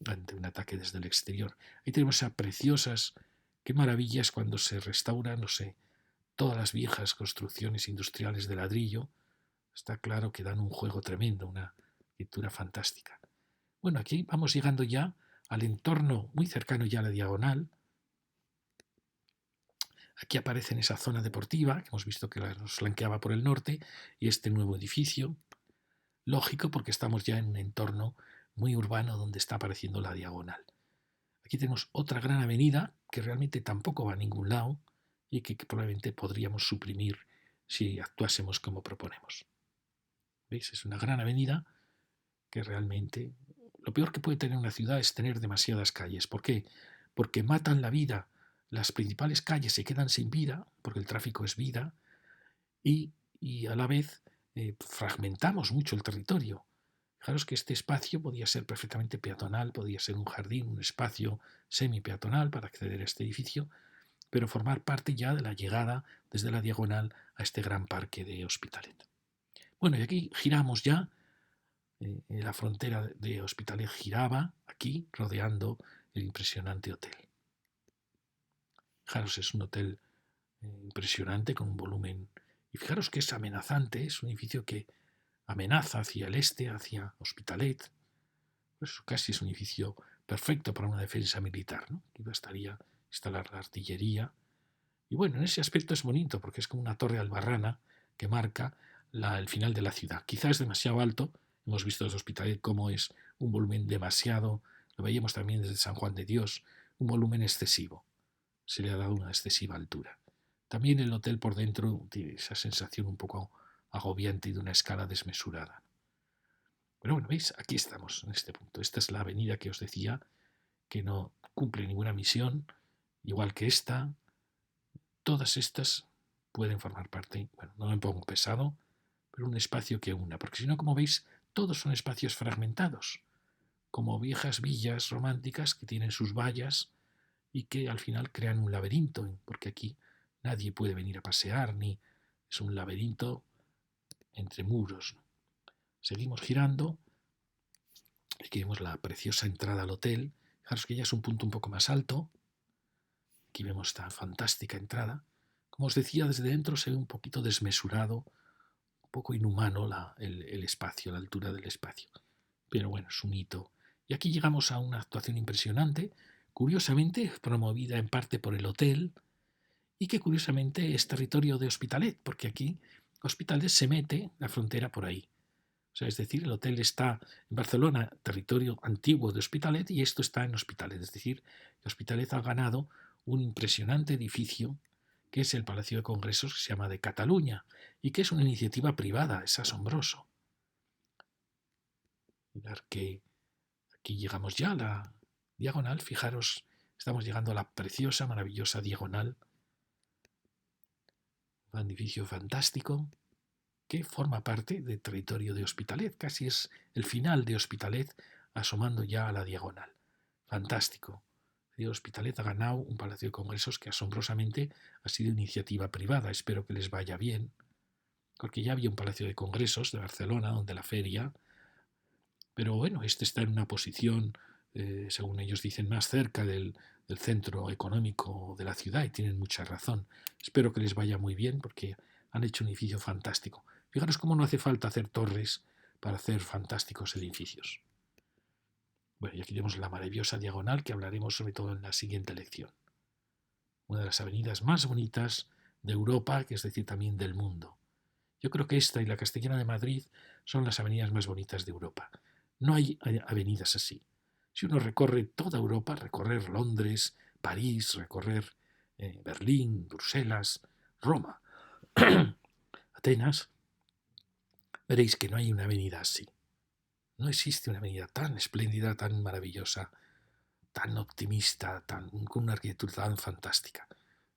ante un ataque desde el exterior. Ahí tenemos esas preciosas, qué maravillas cuando se restauran, no sé, todas las viejas construcciones industriales de ladrillo. Está claro que dan un juego tremendo, una pintura fantástica. Bueno, aquí vamos llegando ya al entorno muy cercano ya a la diagonal. Aquí aparece en esa zona deportiva, que hemos visto que nos flanqueaba por el norte, y este nuevo edificio. Lógico, porque estamos ya en un entorno muy urbano donde está apareciendo la diagonal. Aquí tenemos otra gran avenida que realmente tampoco va a ningún lado y que probablemente podríamos suprimir si actuásemos como proponemos. ¿Veis? Es una gran avenida que realmente lo peor que puede tener una ciudad es tener demasiadas calles. ¿Por qué? Porque matan la vida. Las principales calles se quedan sin vida, porque el tráfico es vida, y a la vez fragmentamos mucho el territorio. Fijaros que este espacio podía ser perfectamente peatonal, podía ser un jardín, un espacio semi-peatonal para acceder a este edificio, pero formar parte ya de la llegada desde la diagonal a este gran parque de Hospitalet. Bueno, y aquí giramos ya. La frontera de Hospitalet giraba aquí, rodeando el impresionante hotel. Fijaros, es un hotel impresionante con un volumen. Y fijaros que es amenazante, es un edificio que amenaza hacia el este, hacia Hospitalet. Pues casi es un edificio perfecto para una defensa militar, ¿no? Aquí bastaría instalar la artillería. Y bueno, en ese aspecto es bonito porque es como una torre albarrana que marca el final de la ciudad. Quizás es demasiado alto. Hemos visto desde Hospitalet cómo es un volumen demasiado. Lo veíamos también desde San Juan de Dios, un volumen excesivo. Se le ha dado una excesiva altura. También el hotel por dentro tiene esa sensación un poco agobiante y de una escala desmesurada. Pero bueno, veis, aquí estamos en este punto. Esta es la avenida que os decía, que no cumple ninguna misión, igual que esta. Todas estas pueden formar parte, bueno, no me pongo pesado, pero un espacio que una, porque si no, como veis, todos son espacios fragmentados, como viejas villas románticas que tienen sus vallas y que al final crean un laberinto, porque aquí nadie puede venir a pasear, ni es un laberinto entre muros. Seguimos girando, aquí vemos la preciosa entrada al hotel. Fijaros que ya es un punto un poco más alto. Aquí vemos esta fantástica entrada. Como os decía, desde dentro se ve un poquito desmesurado, un poco inhumano el espacio, la altura del espacio. Pero bueno, es un hito. Y aquí llegamos a una actuación impresionante, curiosamente promovida en parte por el hotel, y que curiosamente es territorio de Hospitalet, porque aquí Hospitalet se mete la frontera por ahí. O sea, es decir, el hotel está en Barcelona, territorio antiguo de Hospitalet, y esto está en Hospitalet. Es decir, Hospitalet ha ganado un impresionante edificio que es el Palacio de Congresos, que se llama de Cataluña, y que es una iniciativa privada, es asombroso. Mirar que aquí llegamos ya a la diagonal, fijaros, estamos llegando a la preciosa, maravillosa diagonal, un edificio fantástico que forma parte del territorio de Hospitalet, casi es el final de Hospitalet asomando ya a la diagonal. Fantástico. Hospitalet ha ganado un palacio de congresos que asombrosamente ha sido iniciativa privada. Espero que les vaya bien, porque ya había un palacio de congresos de Barcelona, donde la feria, pero bueno, este está en una posición, según ellos dicen, más cerca del centro económico de la ciudad y tienen mucha razón. Espero que les vaya muy bien porque han hecho un edificio fantástico. Fijaros cómo no hace falta hacer torres para hacer fantásticos edificios. Bueno, y aquí tenemos la maravillosa diagonal que hablaremos sobre todo en la siguiente lección. Una de las avenidas más bonitas de Europa, que es decir, también del mundo. Yo creo que esta y la Castellana de Madrid son las avenidas más bonitas de Europa. No hay avenidas así. Si uno recorre toda Europa, recorrer Londres, París, recorrer Berlín, Bruselas, Roma, Atenas, veréis que no hay una avenida así. No existe una avenida tan espléndida, tan maravillosa, tan optimista, con una arquitectura tan fantástica.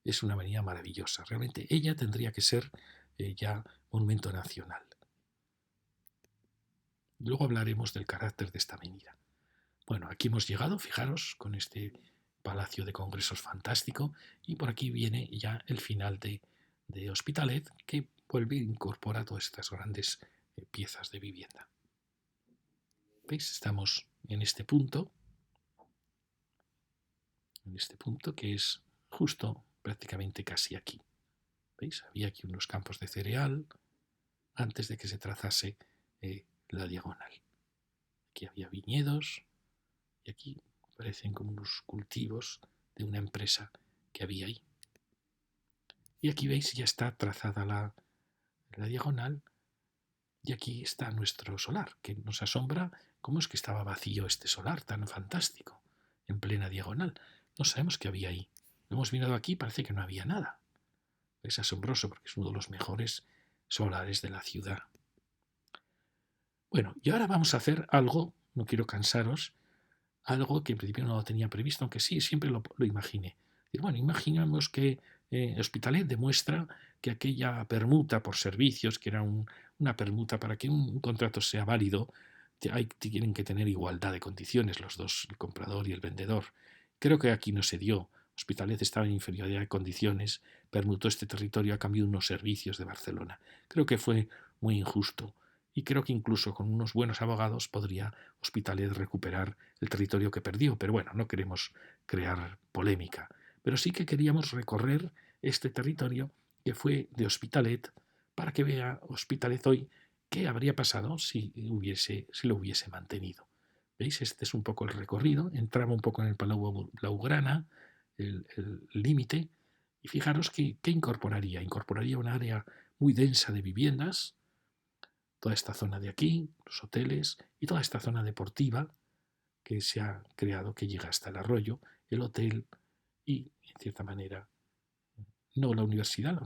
Es una avenida maravillosa. Realmente ella tendría que ser ya monumento nacional. Luego hablaremos del carácter de esta avenida. Bueno, aquí hemos llegado, fijaros, con este palacio de congresos fantástico, y por aquí viene ya el final de Hospitalet, que vuelve e incorpora todas estas grandes piezas de vivienda. ¿Veis? Estamos en este punto que es justo prácticamente casi aquí. ¿Veis? Había aquí unos campos de cereal antes de que se trazase la diagonal. Aquí había viñedos y aquí parecen como unos cultivos de una empresa que había ahí. Y aquí veis ya está trazada la diagonal y aquí está nuestro solar, que nos asombra cómo es que estaba vacío este solar tan fantástico en plena diagonal. No sabemos qué había ahí. Lo hemos mirado aquí, parece que no había nada. Es asombroso porque es uno de los mejores solares de la ciudad. Bueno, y ahora vamos a hacer algo, no quiero cansaros, algo que en principio no lo tenía previsto, aunque sí, siempre lo imaginé. Y bueno, imaginamos que Hospitalet demuestra que aquella permuta por servicios, que era una permuta para que un contrato sea válido, tienen que tener igualdad de condiciones los dos, el comprador y el vendedor. Creo que aquí no se dio. Hospitalet estaba en inferioridad de condiciones, permutó este territorio a cambio de unos servicios de Barcelona. Creo que fue muy injusto y creo que incluso con unos buenos abogados podría Hospitalet recuperar el territorio que perdió. Pero bueno, no queremos crear polémica. Pero sí que queríamos recorrer este territorio que fue de Hospitalet para que vea Hospitalet hoy qué habría pasado si lo hubiese mantenido. ¿Veis? Este es un poco el recorrido. Entraba un poco en el Palau Blaugrana, el límite, y fijaros ¿qué incorporaría? Incorporaría un área muy densa de viviendas, toda esta zona de aquí, los hoteles y toda esta zona deportiva que se ha creado, que llega hasta el arroyo, el hotel y, en cierta manera, no la universidad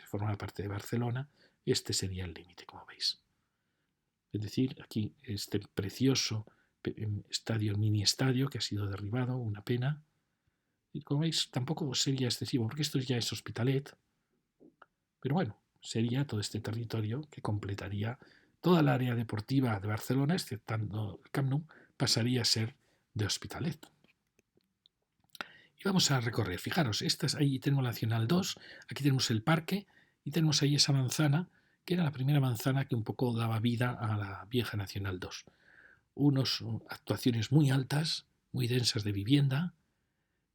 formaba parte de Barcelona, este sería el límite, como veis. Es decir, aquí este precioso estadio, mini estadio que ha sido derribado, una pena. Y como veis, tampoco sería excesivo, porque esto ya es Hospitalet, pero bueno, sería todo este territorio que completaría toda el área deportiva de Barcelona, exceptando el Camp Nou, pasaría a ser de Hospitalet. Y vamos a recorrer, fijaros, ahí tenemos la Nacional 2, aquí tenemos el parque y tenemos ahí esa manzana, que era la primera manzana que un poco daba vida a la vieja Nacional 2. Unas actuaciones muy altas, muy densas de vivienda,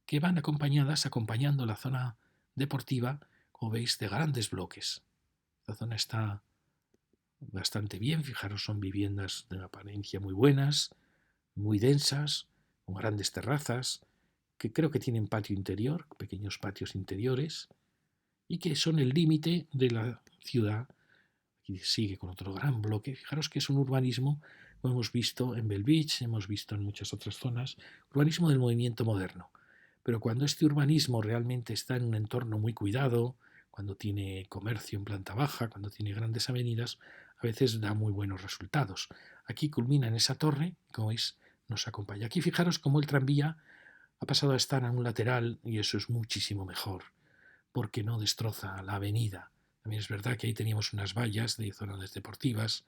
que van acompañando la zona deportiva, como veis, de grandes bloques. La zona está bastante bien, fijaros, son viviendas de apariencia muy buenas, muy densas, con grandes terrazas, que creo que tienen patio interior, pequeños patios interiores, y que son el límite de la ciudad. Aquí sigue con otro gran bloque. Fijaros que es un urbanismo, como hemos visto en Belvich, hemos visto en muchas otras zonas, urbanismo del movimiento moderno. Pero cuando este urbanismo realmente está en un entorno muy cuidado, cuando tiene comercio en planta baja, cuando tiene grandes avenidas, a veces da muy buenos resultados. Aquí culmina en esa torre, como veis, nos acompaña. Aquí fijaros cómo el tranvía ha pasado a estar a un lateral y eso es muchísimo mejor, porque no destroza la avenida. También es verdad que ahí teníamos unas vallas de zonas deportivas,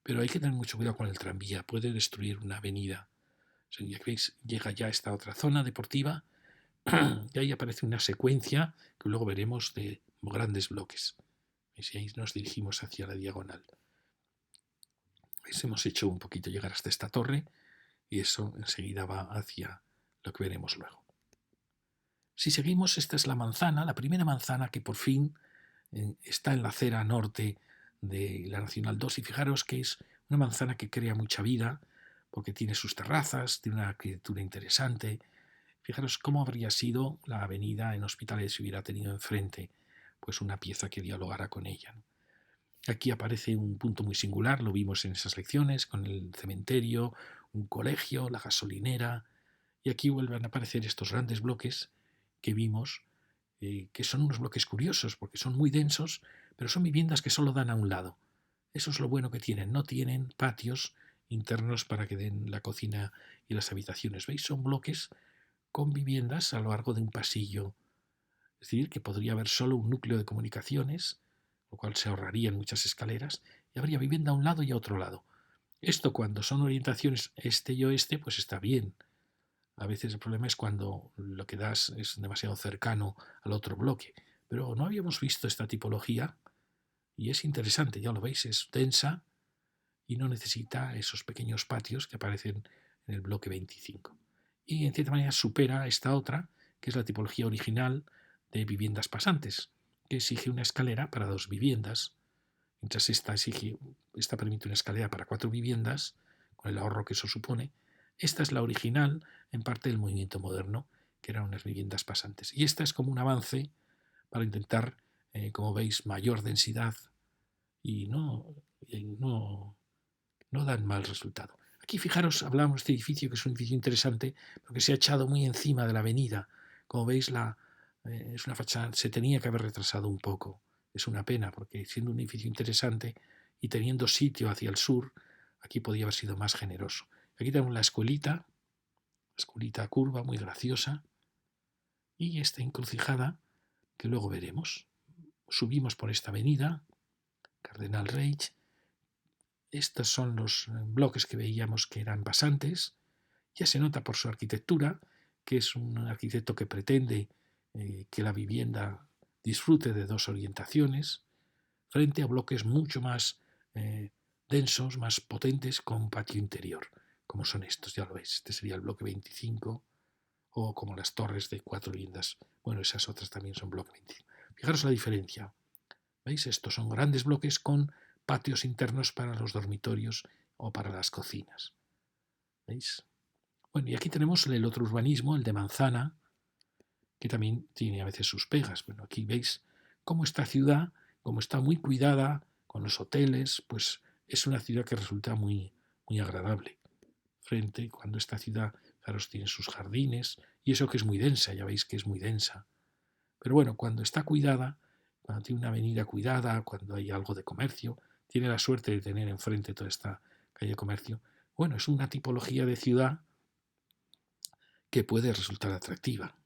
pero hay que tener mucho cuidado con el tranvía, puede destruir una avenida. O sea, ya veis, llega ya a esta otra zona deportiva y ahí aparece una secuencia que luego veremos de grandes bloques. Y ahí nos dirigimos hacia la diagonal. ¿Veis? Hemos hecho un poquito llegar hasta esta torre y eso enseguida va hacia lo que veremos luego. Si seguimos, esta es la manzana, la primera manzana que por fin está en la acera norte de la Nacional 2 y fijaros que es una manzana que crea mucha vida porque tiene sus terrazas, tiene una arquitectura interesante. Fijaros cómo habría sido la avenida en Hospitalet si hubiera tenido enfrente pues una pieza que dialogara con ella. Aquí aparece un punto muy singular, lo vimos en esas lecciones, con el cementerio, un colegio, la gasolinera, y aquí vuelven a aparecer estos grandes bloques que vimos, que son unos bloques curiosos, porque son muy densos, pero son viviendas que solo dan a un lado. Eso es lo bueno que tienen, no tienen patios internos para que den la cocina y las habitaciones. ¿Veis? Son bloques con viviendas a lo largo de un pasillo. Es decir, que podría haber solo un núcleo de comunicaciones, lo cual se ahorrarían muchas escaleras, y habría vivienda a un lado y a otro lado. Esto cuando son orientaciones este y oeste, pues está bien. A veces el problema es cuando lo que das es demasiado cercano al otro bloque. Pero no habíamos visto esta tipología y es interesante, ya lo veis, es densa y no necesita esos pequeños patios que aparecen en el bloque 25. Y en cierta manera supera esta otra, que es la tipología original de viviendas pasantes, que exige una escalera para 2 viviendas, mientras esta permite una escalera para 4 viviendas, con el ahorro que eso supone. Esta es la original, en parte del movimiento moderno, que eran unas viviendas pasantes. Y esta es como un avance para intentar, como veis, mayor densidad y no dan mal resultado. Aquí fijaros, hablamos de este edificio, que es un edificio interesante, porque se ha echado muy encima de la avenida. Como veis, es una fachada, se tenía que haber retrasado un poco. Es una pena, porque siendo un edificio interesante y teniendo sitio hacia el sur, aquí podía haber sido más generoso. Aquí tenemos la escuelita curva, muy graciosa, y esta encrucijada, que luego veremos. Subimos por esta avenida, Cardenal Reich. Estos son los bloques que veíamos que eran pasantes. Ya se nota por su arquitectura, que es un arquitecto que pretende que la vivienda disfrute de 2 orientaciones, frente a bloques mucho más densos, más potentes, con patio interior, como son estos, ya lo veis. Este sería el bloque 25, o como las torres de 4 viviendas. Bueno, esas otras también son bloque 25. Fijaros la diferencia. ¿Veis? Estos son grandes bloques con patios internos para los dormitorios o para las cocinas. ¿Veis? Bueno, y aquí tenemos el otro urbanismo, el de manzana, que también tiene a veces sus pegas. Bueno, aquí veis cómo esta ciudad, como está muy cuidada, con los hoteles, pues es una ciudad que resulta muy, muy agradable. Frente, cuando esta ciudad, claro, tiene sus jardines, y eso que es muy densa, ya veis que es muy densa. Pero bueno, cuando está cuidada, cuando tiene una avenida cuidada, cuando hay algo de comercio, tiene la suerte de tener enfrente toda esta calle de comercio, bueno, es una tipología de ciudad que puede resultar atractiva.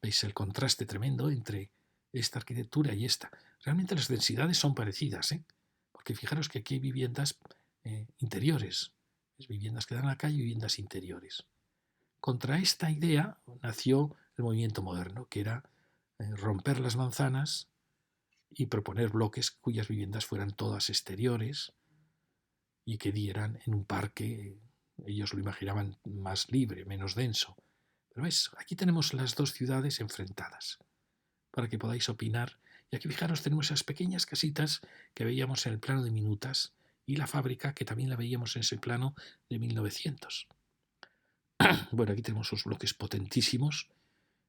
¿Veis el contraste tremendo entre esta arquitectura y esta? Realmente las densidades son parecidas, ¿eh? Porque fijaros que aquí hay viviendas interiores, es viviendas que dan a la calle y viviendas interiores. Contra esta idea nació el movimiento moderno, que era romper las manzanas y proponer bloques cuyas viviendas fueran todas exteriores y que dieran en un parque, ellos lo imaginaban más libre, menos denso. Pero ves, aquí tenemos las dos ciudades enfrentadas, para que podáis opinar. Y aquí fijaros, tenemos esas pequeñas casitas que veíamos en el plano de Minutas y la fábrica que también la veíamos en ese plano de 1900. Bueno, aquí tenemos unos bloques potentísimos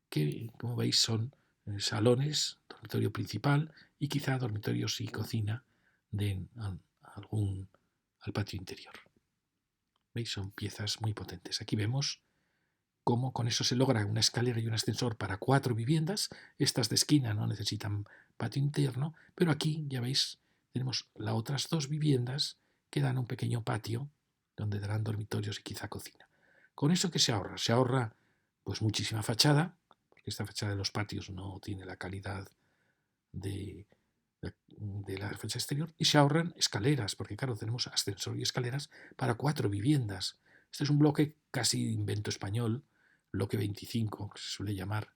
que, como veis, son salones, dormitorio principal y quizá dormitorios y cocina de algún al patio interior. ¿Veis? Son piezas muy potentes. Aquí vemos cómo con eso se logra una escalera y un ascensor para 4 viviendas. Estas de esquina no necesitan patio interno, pero aquí, ya veis, tenemos las otras 2 viviendas que dan un pequeño patio donde darán dormitorios y quizá cocina. ¿Con eso qué se ahorra? Se ahorra pues muchísima fachada, porque esta fachada de los patios no tiene la calidad de la fachada exterior, y se ahorran escaleras, porque claro, tenemos ascensor y escaleras para 4 viviendas. Este es un bloque casi de invento español, bloque 25, que se suele llamar,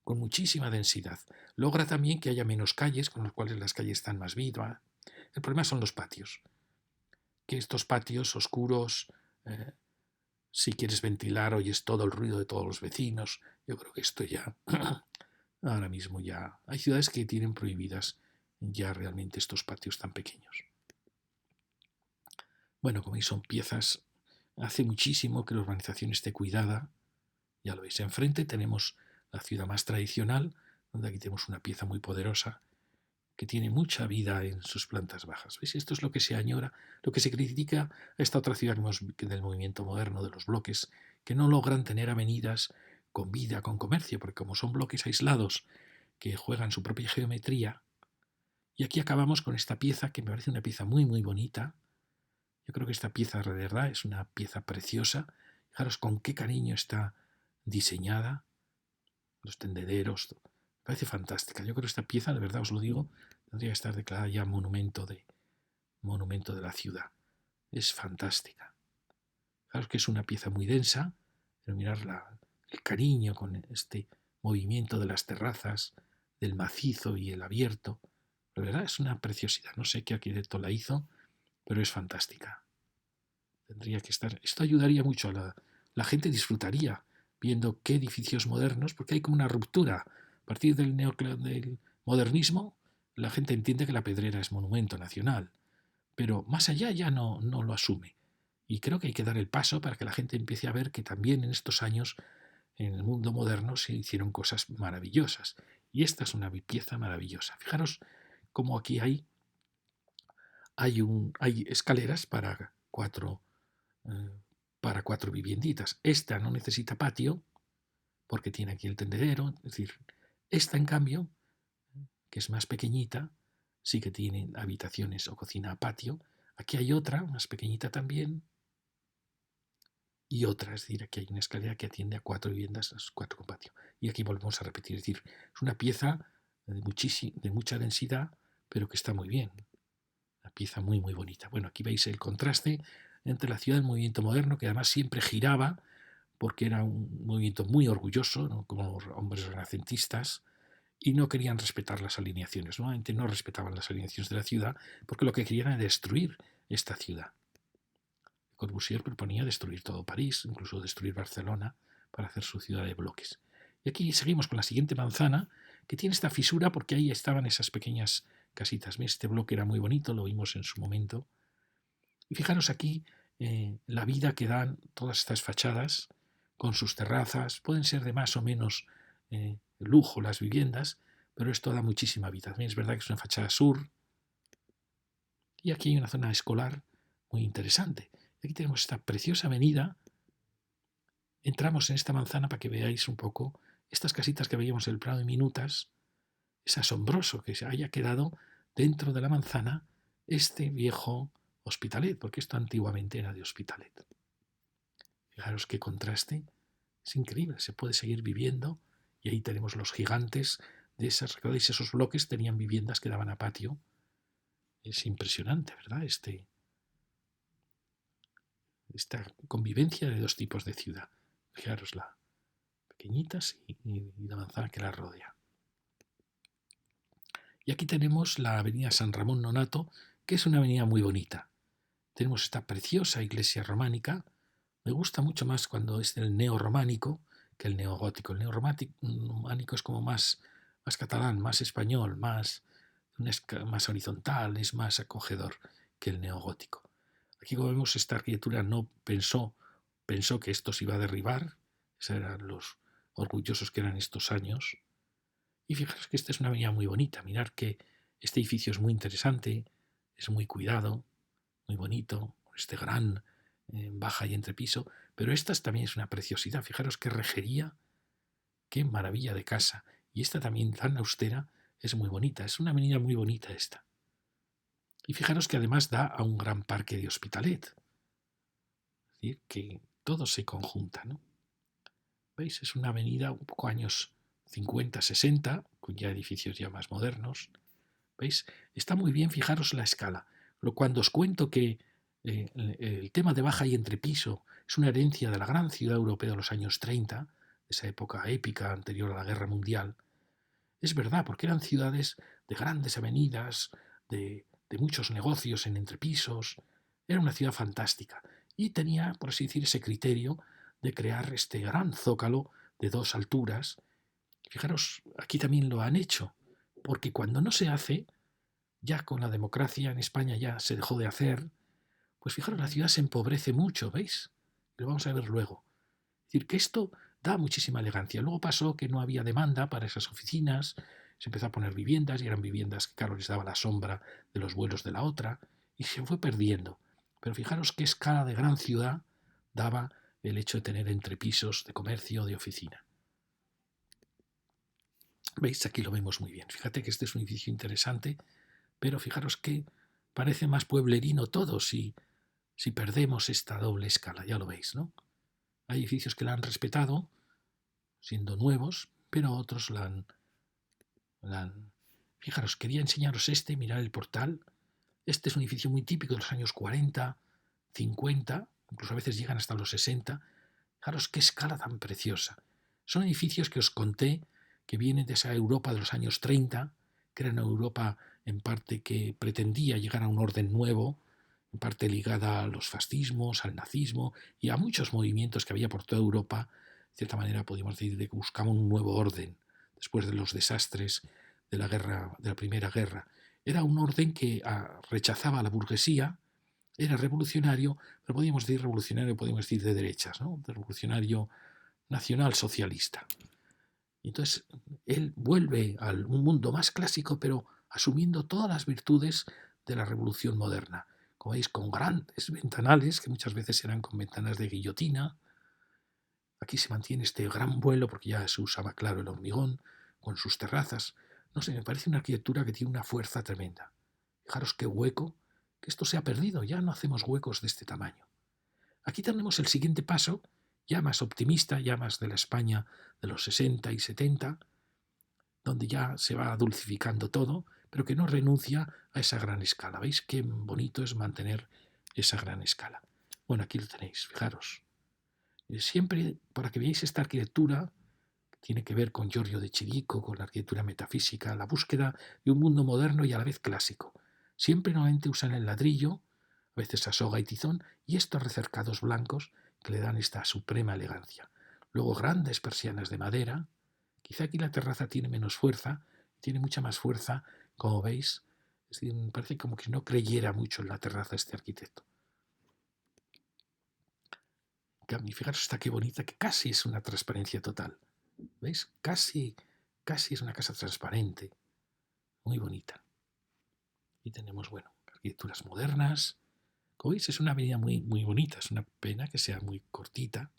con muchísima densidad. Logra también que haya menos calles, con las cuales las calles están más vivas. El problema son los patios, que estos patios oscuros, si quieres ventilar, oyes todo el ruido de todos los vecinos. Yo creo que esto ya, ahora mismo ya, hay ciudades que tienen prohibidas ya realmente estos patios tan pequeños. Bueno, como veis, son piezas, hace muchísimo que la urbanización esté cuidada. Ya lo veis, enfrente tenemos la ciudad más tradicional, donde aquí tenemos una pieza muy poderosa que tiene mucha vida en sus plantas bajas. ¿Veis? Esto es lo que se añora, lo que se critica a esta otra ciudad del movimiento moderno, de los bloques, que no logran tener avenidas con vida, con comercio, porque como son bloques aislados que juegan su propia geometría, y aquí acabamos con esta pieza que me parece una pieza muy muy bonita. Yo creo que esta pieza de verdad es una pieza preciosa. Fijaros con qué cariño está diseñada, los tendederos, me parece fantástica. Yo creo que esta pieza, de verdad os lo digo, tendría que estar declarada ya monumento de la ciudad. Es fantástica. Fijaros que es una pieza muy densa, pero mirad el cariño con este movimiento de las terrazas, del macizo y el abierto. La verdad es una preciosidad. No sé qué arquitecto la hizo, pero es fantástica. Tendría que estar. Esto ayudaría mucho a la gente disfrutaría viendo qué edificios modernos, porque hay como una ruptura. A partir del modernismo, la gente entiende que la Pedrera es monumento nacional, pero más allá ya no lo asume. Y creo que hay que dar el paso para que la gente empiece a ver que también en estos años, en el mundo moderno, se hicieron cosas maravillosas. Y esta es una pieza maravillosa. Fijaros cómo aquí hay escaleras para cuatro vivienditas. Esta no necesita patio porque tiene aquí el tendedero. Es decir, esta en cambio, que es más pequeñita, sí que tiene habitaciones o cocina a patio. Aquí hay otra, más pequeñita también, y otra, es decir, aquí hay una escalera que atiende a 4 viviendas, las 4 con patio. Y aquí volvemos a repetir, es decir, es una pieza de mucha densidad, pero que está muy bien. Una pieza muy, muy bonita. Bueno, aquí veis el contraste entre la ciudad del movimiento moderno, que además siempre giraba, porque era un movimiento muy orgulloso, ¿no? Como hombres renacentistas, y no querían respetar las alineaciones. Normalmente no respetaban las alineaciones de la ciudad, porque lo que querían era destruir esta ciudad. Corbusier proponía destruir todo París, incluso destruir Barcelona, para hacer su ciudad de bloques. Y aquí seguimos con la siguiente manzana, que tiene esta fisura porque ahí estaban esas pequeñas casitas. Este bloque era muy bonito, lo vimos en su momento. Y fijaros aquí la vida que dan todas estas fachadas, con sus terrazas. Pueden ser de más o menos lujo las viviendas, pero esto da muchísima vida. También es verdad que es una fachada sur. Y aquí hay una zona escolar muy interesante. Aquí tenemos esta preciosa avenida. Entramos en esta manzana para que veáis un poco estas casitas que veíamos en el Prado de Minutas. Es asombroso que se haya quedado dentro de la manzana este viejo Hospitalet, porque esto antiguamente era de Hospitalet. Fijaros qué contraste. Es increíble, se puede seguir viviendo. Y ahí tenemos los gigantes de esas, ¿recordáis? Esos bloques tenían viviendas que daban a patio. Es impresionante, ¿verdad? Esta convivencia de dos tipos de ciudad. Fijaros la pequeñitas y la manzana que la rodea. Y aquí tenemos la avenida San Ramón Nonato, que es una avenida muy bonita. Tenemos esta preciosa iglesia románica. Me gusta mucho más cuando es el neorrománico que el neogótico. El neorrománico es como más catalán, más español, más horizontal, es más acogedor que el neogótico. Aquí, como vemos, esta arquitectura no pensó que esto se iba a derribar. Esos eran los orgullosos que eran estos años. Y fijaros que esta es una avenida muy bonita. Mirar que este edificio es muy interesante, es muy cuidado, muy bonito, este gran baja y entrepiso, pero esta también es una preciosidad. Fijaros qué rejería, qué maravilla de casa. Y esta también tan austera es muy bonita. Es una avenida muy bonita esta. Y fijaros que además da a un gran parque de Hospitalet. Es decir, que todo se conjunta, ¿no? ¿Veis? Es una avenida un poco años 50, 60, con ya edificios ya más modernos. ¿Veis? Está muy bien, fijaros la escala. Cuando os cuento que el tema de baja y entrepiso es una herencia de la gran ciudad europea de los años 30, de esa época épica anterior a la Guerra Mundial, es verdad, porque eran ciudades de grandes avenidas, de muchos negocios en entrepisos. Era una ciudad fantástica y tenía, por así decir, ese criterio de crear este gran zócalo de dos alturas. Fijaros, aquí también lo han hecho, porque cuando no se hace, ya con la democracia en España ya se dejó de hacer, pues fijaros, la ciudad se empobrece mucho, ¿veis? Lo vamos a ver luego. Es decir, que esto da muchísima elegancia. Luego pasó que no había demanda para esas oficinas, se empezó a poner viviendas y eran viviendas que, claro, les daba la sombra de los vuelos de la otra y se fue perdiendo. Pero fijaros qué escala de gran ciudad daba el hecho de tener entrepisos de comercio, de oficina. ¿Veis? Aquí lo vemos muy bien. Fíjate que este es un edificio interesante, pero fijaros que parece más pueblerino todo si perdemos esta doble escala, ya lo veis, ¿no? Hay edificios que la han respetado, siendo nuevos, pero otros la han... Fijaros, quería enseñaros mirad el portal. Este es un edificio muy típico de los años 40, 50, incluso a veces llegan hasta los 60. Fijaros qué escala tan preciosa. Son edificios que os conté que vienen de esa Europa de los años 30, que era una Europa en parte que pretendía llegar a un orden nuevo, en parte ligada a los fascismos, al nazismo y a muchos movimientos que había por toda Europa. De cierta manera podríamos decir que buscaban un nuevo orden después de los desastres de la Primera Guerra. Era un orden que rechazaba a la burguesía, era revolucionario, pero podíamos decir revolucionario, podíamos decir de derechas, ¿no? De revolucionario nacional socialista. Y entonces él vuelve a un mundo más clásico, pero asumiendo todas las virtudes de la revolución moderna. Como veis, con grandes ventanales, que muchas veces eran con ventanas de guillotina. Aquí se mantiene este gran vuelo, porque ya se usaba, claro, el hormigón, con sus terrazas. No sé, me parece una arquitectura que tiene una fuerza tremenda. Fijaros qué hueco, que esto se ha perdido, ya no hacemos huecos de este tamaño. Aquí tenemos el siguiente paso, ya más optimista, ya más de la España de los 60 y 70, donde ya se va dulcificando todo, pero que no renuncia a esa gran escala. ¿Veis qué bonito es mantener esa gran escala? Bueno, aquí lo tenéis, fijaros. Siempre, para que veáis esta arquitectura, que tiene que ver con Giorgio de Chirico, con la arquitectura metafísica, la búsqueda de un mundo moderno y a la vez clásico. Siempre normalmente usan el ladrillo, a veces a soga y tizón, y estos recercados blancos que le dan esta suprema elegancia. Luego grandes persianas de madera. Quizá aquí la terraza tiene menos fuerza, tiene mucha más fuerza, como veis. Es decir, me parece como que no creyera mucho en la terraza este arquitecto. Y fijaros esta qué bonita, que casi es una transparencia total. ¿Veis? Casi es una casa transparente, muy bonita. Y tenemos, bueno, arquitecturas modernas. Como veis, es una avenida muy, muy bonita. Es una pena que sea muy cortita.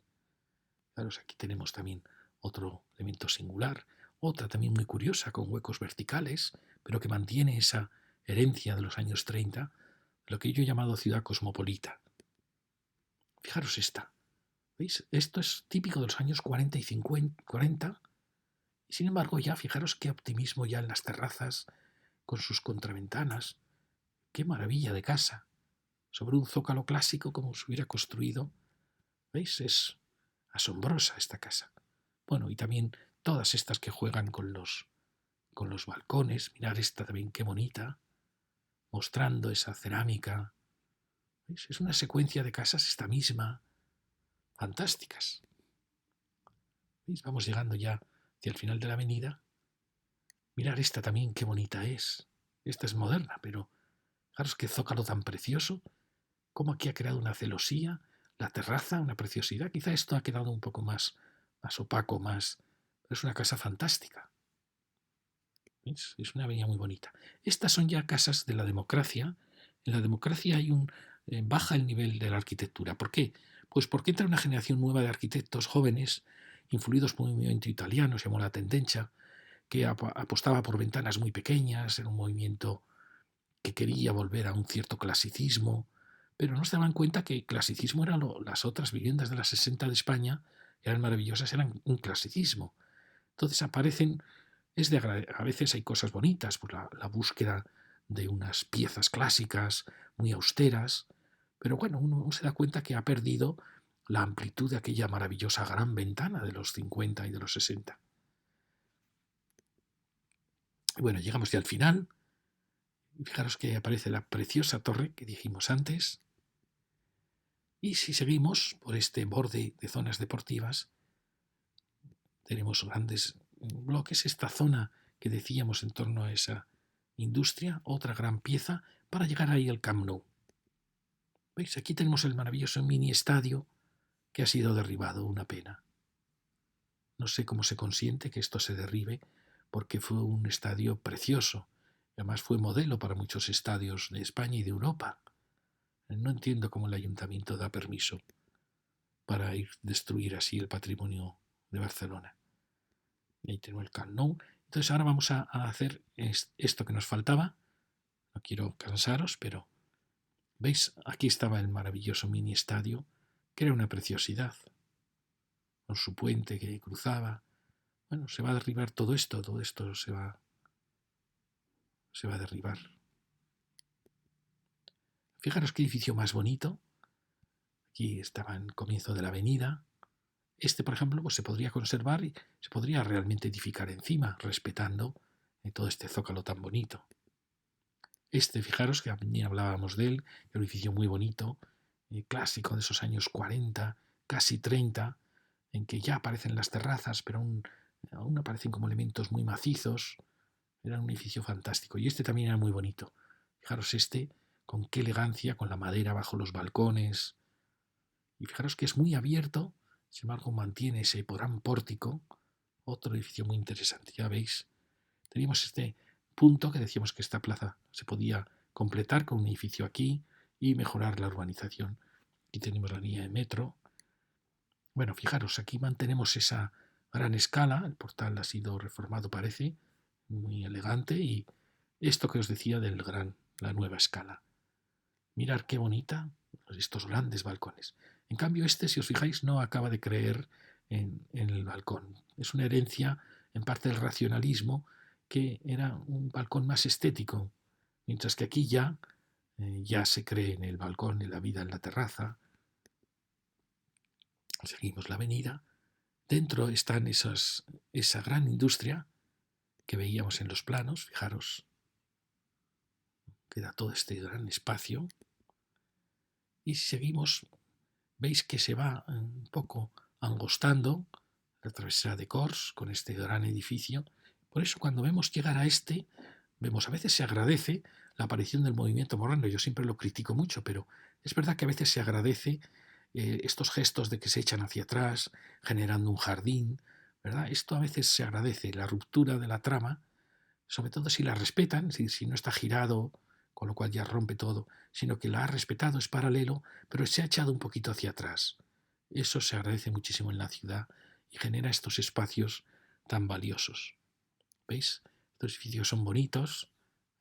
Fijaros, aquí tenemos también otro elemento singular, otra también muy curiosa, con huecos verticales, pero que mantiene esa herencia de los años 30, lo que yo he llamado ciudad cosmopolita. Fijaros esta. ¿Veis? Esto es típico de los años 40 y 40, y sin embargo ya fijaros qué optimismo ya en las terrazas, con sus contraventanas. Qué maravilla de casa, sobre un zócalo clásico como se hubiera construido. ¿Veis? Es asombrosa esta casa. Bueno, y también todas estas que juegan con los balcones. Mirad esta también, qué bonita, mostrando esa cerámica. ¿Veis? Es una secuencia de casas esta misma, fantásticas. ¿Veis? Vamos llegando ya hacia el final de la avenida. Mirad esta también, qué bonita es. Esta es moderna, pero fijaros qué zócalo tan precioso. Cómo aquí ha creado una celosía, la terraza, una preciosidad. Quizá esto ha quedado un poco más opaco, más. Pero es una casa fantástica. ¿Veis? Es una avenida muy bonita. Estas son ya casas de la democracia. En la democracia hay baja el nivel de la arquitectura. ¿Por qué? Pues porque entra una generación nueva de arquitectos jóvenes, influidos por un movimiento italiano, se llamó la Tendencia, que apostaba por ventanas muy pequeñas, era un movimiento que quería volver a un cierto clasicismo, pero no se daban cuenta que el clasicismo eran las otras viviendas de las 60 de España, eran maravillosas, eran un clasicismo. Entonces aparecen, a veces hay cosas bonitas, pues la búsqueda de unas piezas clásicas muy austeras, pero bueno, uno se da cuenta que ha perdido la amplitud de aquella maravillosa gran ventana de los 50 y de los 60. Y bueno, llegamos ya al final. Fijaros que aparece la preciosa torre que dijimos antes. Y si seguimos por este borde de zonas deportivas, tenemos grandes bloques. Esta zona que decíamos en torno a esa industria, otra gran pieza para llegar ahí al Camp Nou. ¿Veis? Aquí tenemos el maravilloso mini estadio que ha sido derribado, una pena. No sé cómo se consiente que esto se derribe, porque fue un estadio precioso. Además fue modelo para muchos estadios de España y de Europa. No entiendo cómo el ayuntamiento da permiso para destruir así el patrimonio de Barcelona. Y ahí tenemos el Camp Nou. Entonces ahora vamos a hacer esto que nos faltaba. No quiero cansaros, pero ¿veis? Aquí estaba el maravilloso mini estadio, que era una preciosidad, con su puente que cruzaba. Bueno, se va a derribar todo esto se va a derribar. Fijaros qué edificio más bonito. Aquí estaba en el comienzo de la avenida. Este, por ejemplo, pues se podría conservar y se podría realmente edificar encima, respetando todo este zócalo tan bonito. Este, fijaros que ni hablábamos de él, un edificio muy bonito, clásico de esos años 40, casi 30, en que ya aparecen las terrazas, pero aún aparecen como elementos muy macizos. Era un edificio fantástico. Y este también era muy bonito. Fijaros este, con qué elegancia, con la madera bajo los balcones. Y fijaros que es muy abierto, sin embargo mantiene ese gran pórtico. Otro edificio muy interesante, ya veis. Teníamos este punto que decíamos que esta plaza se podía completar con un edificio aquí y mejorar la urbanización. Aquí tenemos la línea de metro. Bueno, fijaros, aquí mantenemos esa gran escala. El portal ha sido reformado, parece, muy elegante. Y esto que os decía la nueva escala. Mirad qué bonita, estos grandes balcones. En cambio, este, si os fijáis, no acaba de creer en el balcón. Es una herencia, en parte, del racionalismo, que era un balcón más estético, mientras que aquí ya se cree en el balcón, en la vida en la terraza. Seguimos la avenida. Dentro están esa gran industria que veíamos en los planos. Fijaros, queda todo este gran espacio. Y si seguimos, veis que se va un poco angostando la travesera de Cors con este gran edificio. Por eso cuando vemos llegar a vemos a veces se agradece la aparición del movimiento moderno. Yo siempre lo critico mucho, pero es verdad que a veces se agradece estos gestos de que se echan hacia atrás, generando un jardín, ¿verdad? Esto a veces se agradece, la ruptura de la trama, sobre todo si la respetan, si no está girado, con lo cual ya rompe todo, sino que la ha respetado, es paralelo, pero se ha echado un poquito hacia atrás. Eso se agradece muchísimo en la ciudad y genera estos espacios tan valiosos. ¿Veis? Estos edificios son bonitos.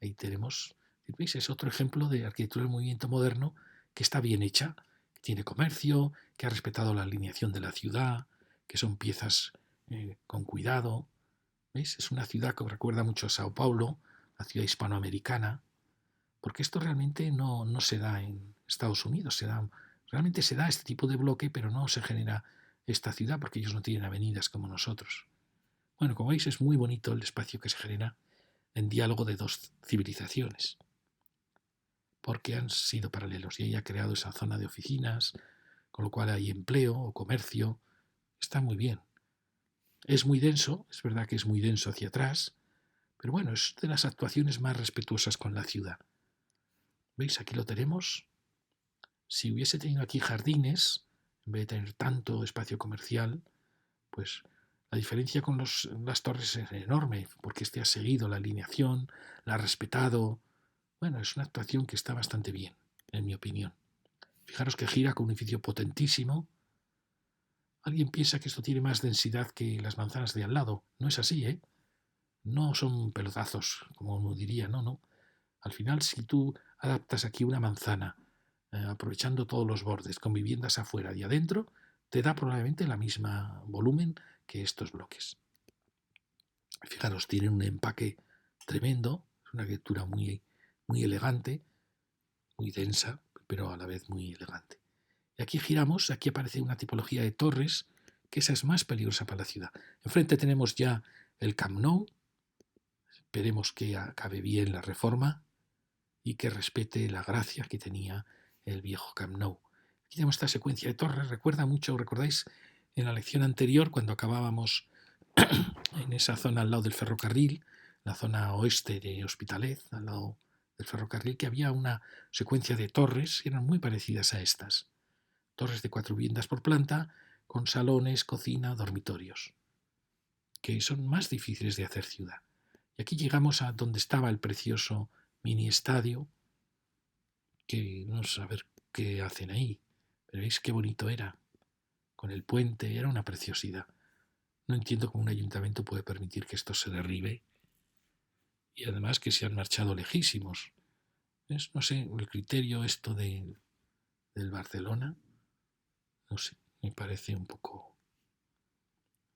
Ahí tenemos, ¿veis? Es otro ejemplo de arquitectura del movimiento moderno que está bien hecha, que tiene comercio, que ha respetado la alineación de la ciudad, que son piezas con cuidado. ¿Veis? Es una ciudad que recuerda mucho a Sao Paulo, la ciudad hispanoamericana, porque esto realmente no se da en Estados Unidos, realmente se da este tipo de bloque, pero no se genera esta ciudad porque ellos no tienen avenidas como nosotros. Bueno, como veis es muy bonito el espacio que se genera en diálogo de dos civilizaciones, porque han sido paralelos y ella ha creado esa zona de oficinas, con lo cual hay empleo o comercio, está muy bien. Es muy denso, es verdad que es muy denso hacia atrás, pero bueno, es de las actuaciones más respetuosas con la ciudad. ¿Veis? Aquí lo tenemos. Si hubiese tenido aquí jardines, en vez de tener tanto espacio comercial, pues la diferencia con las torres es enorme, porque este ha seguido la alineación, la ha respetado. Bueno, es una actuación que está bastante bien, en mi opinión. Fijaros que gira con un edificio potentísimo. Alguien piensa que esto tiene más densidad que las manzanas de al lado. No es así, ¿eh? No son pelotazos, como uno diría, no. Al final, si tú adaptas aquí una manzana, aprovechando todos los bordes, con viviendas afuera y adentro, te da probablemente el mismo volumen que estos bloques. Fijaros, tienen un empaque tremendo, es una arquitectura muy elegante, muy densa, pero a la vez muy elegante. Y aquí giramos, aquí aparece una tipología de torres, que esa es más peligrosa para la ciudad. Enfrente tenemos ya el Camp Nou, esperemos que acabe bien la reforma y que respete la gracia que tenía el viejo Camp Nou. Aquí tenemos esta secuencia de torres, recuerda mucho, ¿recordáis en la lección anterior cuando acabábamos en esa zona al lado del ferrocarril, la zona oeste de Hospitalet, al lado del ferrocarril, que había una secuencia de torres que eran muy parecidas a estas? Torres de 4 viviendas por planta, con salones, cocina, dormitorios, que son más difíciles de hacer ciudad. Y aquí llegamos a donde estaba el precioso mini estadio, que no sé saber qué hacen ahí, pero veis qué bonito era, con el puente, era una preciosidad. No entiendo cómo un ayuntamiento puede permitir que esto se derribe y además que se han marchado lejísimos. No sé, el criterio esto del Barcelona, no sé, me parece un poco...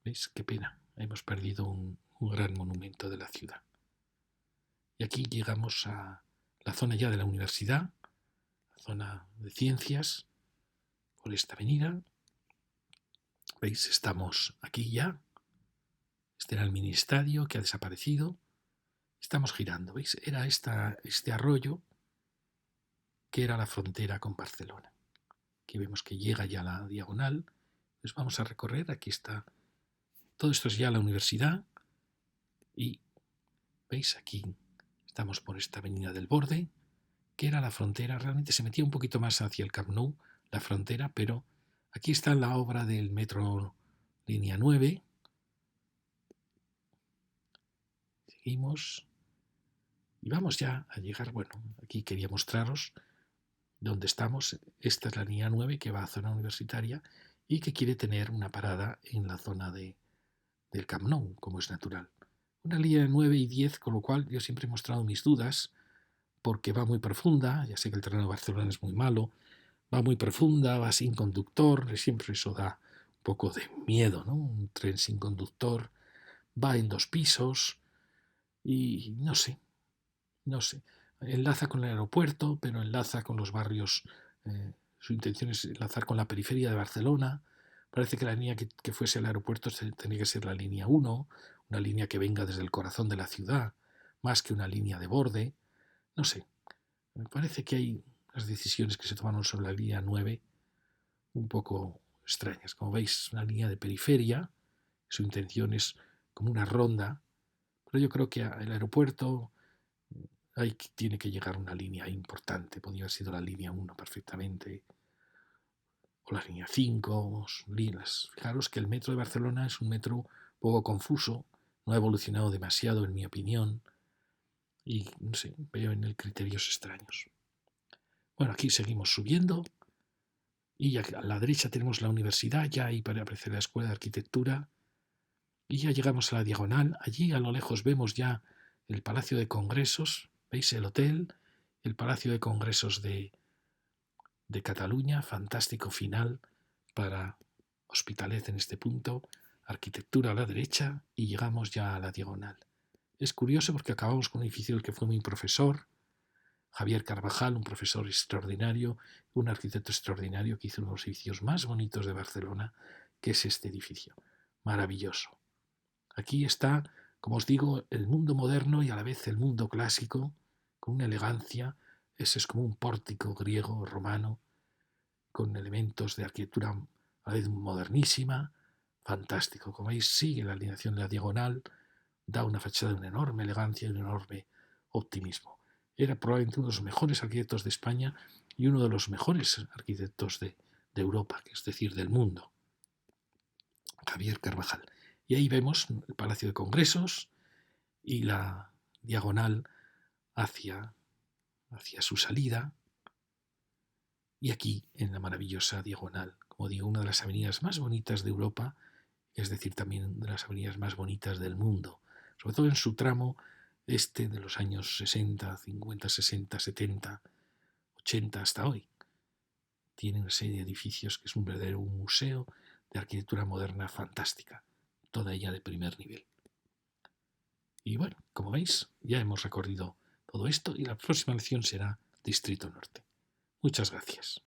¿Veis? Qué pena, hemos perdido un gran monumento de la ciudad. Y aquí llegamos a la zona ya de la universidad, la zona de ciencias, por esta avenida. ¿Veis? Estamos aquí ya. Este era el mini estadio que ha desaparecido. Estamos girando, ¿veis? Era este arroyo que era la frontera con Barcelona. Aquí vemos que llega ya la diagonal. Pues vamos a recorrer, aquí está. Todo esto es ya la universidad. Y, ¿veis? Aquí estamos por esta avenida del Borde, que era la frontera. Realmente se metía un poquito más hacia el Camp Nou, la frontera, pero aquí está la obra del metro línea 9. Seguimos. Y vamos ya a llegar, bueno, aquí quería mostraros dónde estamos. Esta es la línea 9 que va a zona universitaria y que quiere tener una parada en la zona del Camp Nou, como es natural. Una línea 9 y 10, con lo cual yo siempre he mostrado mis dudas, porque va muy profunda, ya sé que el terreno de Barcelona es muy malo, va muy profunda, va sin conductor, siempre eso da un poco de miedo, ¿no? Un tren sin conductor, va en 2 pisos y no sé, enlaza con el aeropuerto, pero enlaza con los barrios, su intención es enlazar con la periferia de Barcelona. Parece que la línea que fuese al aeropuerto tenía que ser la línea 1, una línea que venga desde el corazón de la ciudad, más que una línea de borde. No sé, me parece que hay las decisiones que se tomaron sobre la línea 9 un poco extrañas. Como veis, una línea de periferia, su intención es como una ronda, pero yo creo que al aeropuerto ahí tiene que llegar una línea importante. Podría haber sido la línea 1 perfectamente, o la línea 5, líneas. Fijaros que el metro de Barcelona es un metro poco confuso, no ha evolucionado demasiado en mi opinión, y no sé, veo en él criterios extraños. Bueno, aquí seguimos subiendo y a la derecha tenemos la universidad, ya ahí para aparecer la escuela de arquitectura, y ya llegamos a la diagonal. Allí a lo lejos vemos ya el Palacio de Congresos, veis el hotel, el Palacio de Congresos de Cataluña, fantástico final para Hospitalet en este punto, arquitectura a la derecha y llegamos ya a la diagonal. Es curioso porque acabamos con un edificio del que fue mi profesor, Javier Carvajal, un profesor extraordinario, un arquitecto extraordinario que hizo uno de los edificios más bonitos de Barcelona, que es este edificio. Maravilloso. Aquí está, como os digo, el mundo moderno y a la vez el mundo clásico, con una elegancia. Ese es como un pórtico griego, romano, con elementos de arquitectura a la vez modernísima, fantástico. Como veis, sigue la alineación de la diagonal, da una fachada de una enorme elegancia y un enorme optimismo. Era probablemente uno de los mejores arquitectos de España y uno de los mejores arquitectos de Europa, es decir, del mundo, Javier Carvajal. Y ahí vemos el Palacio de Congresos y la diagonal hacia su salida. Y aquí, en la maravillosa diagonal, como digo, una de las avenidas más bonitas de Europa, es decir, también de las avenidas más bonitas del mundo, sobre todo en su tramo este de los años 60, 50, 60, 70, 80 hasta hoy. Tiene una serie de edificios que es un verdadero museo de arquitectura moderna fantástica, toda ella de primer nivel. Y bueno, como veis, ya hemos recorrido todo esto y la próxima lección será Distrito Norte. Muchas gracias.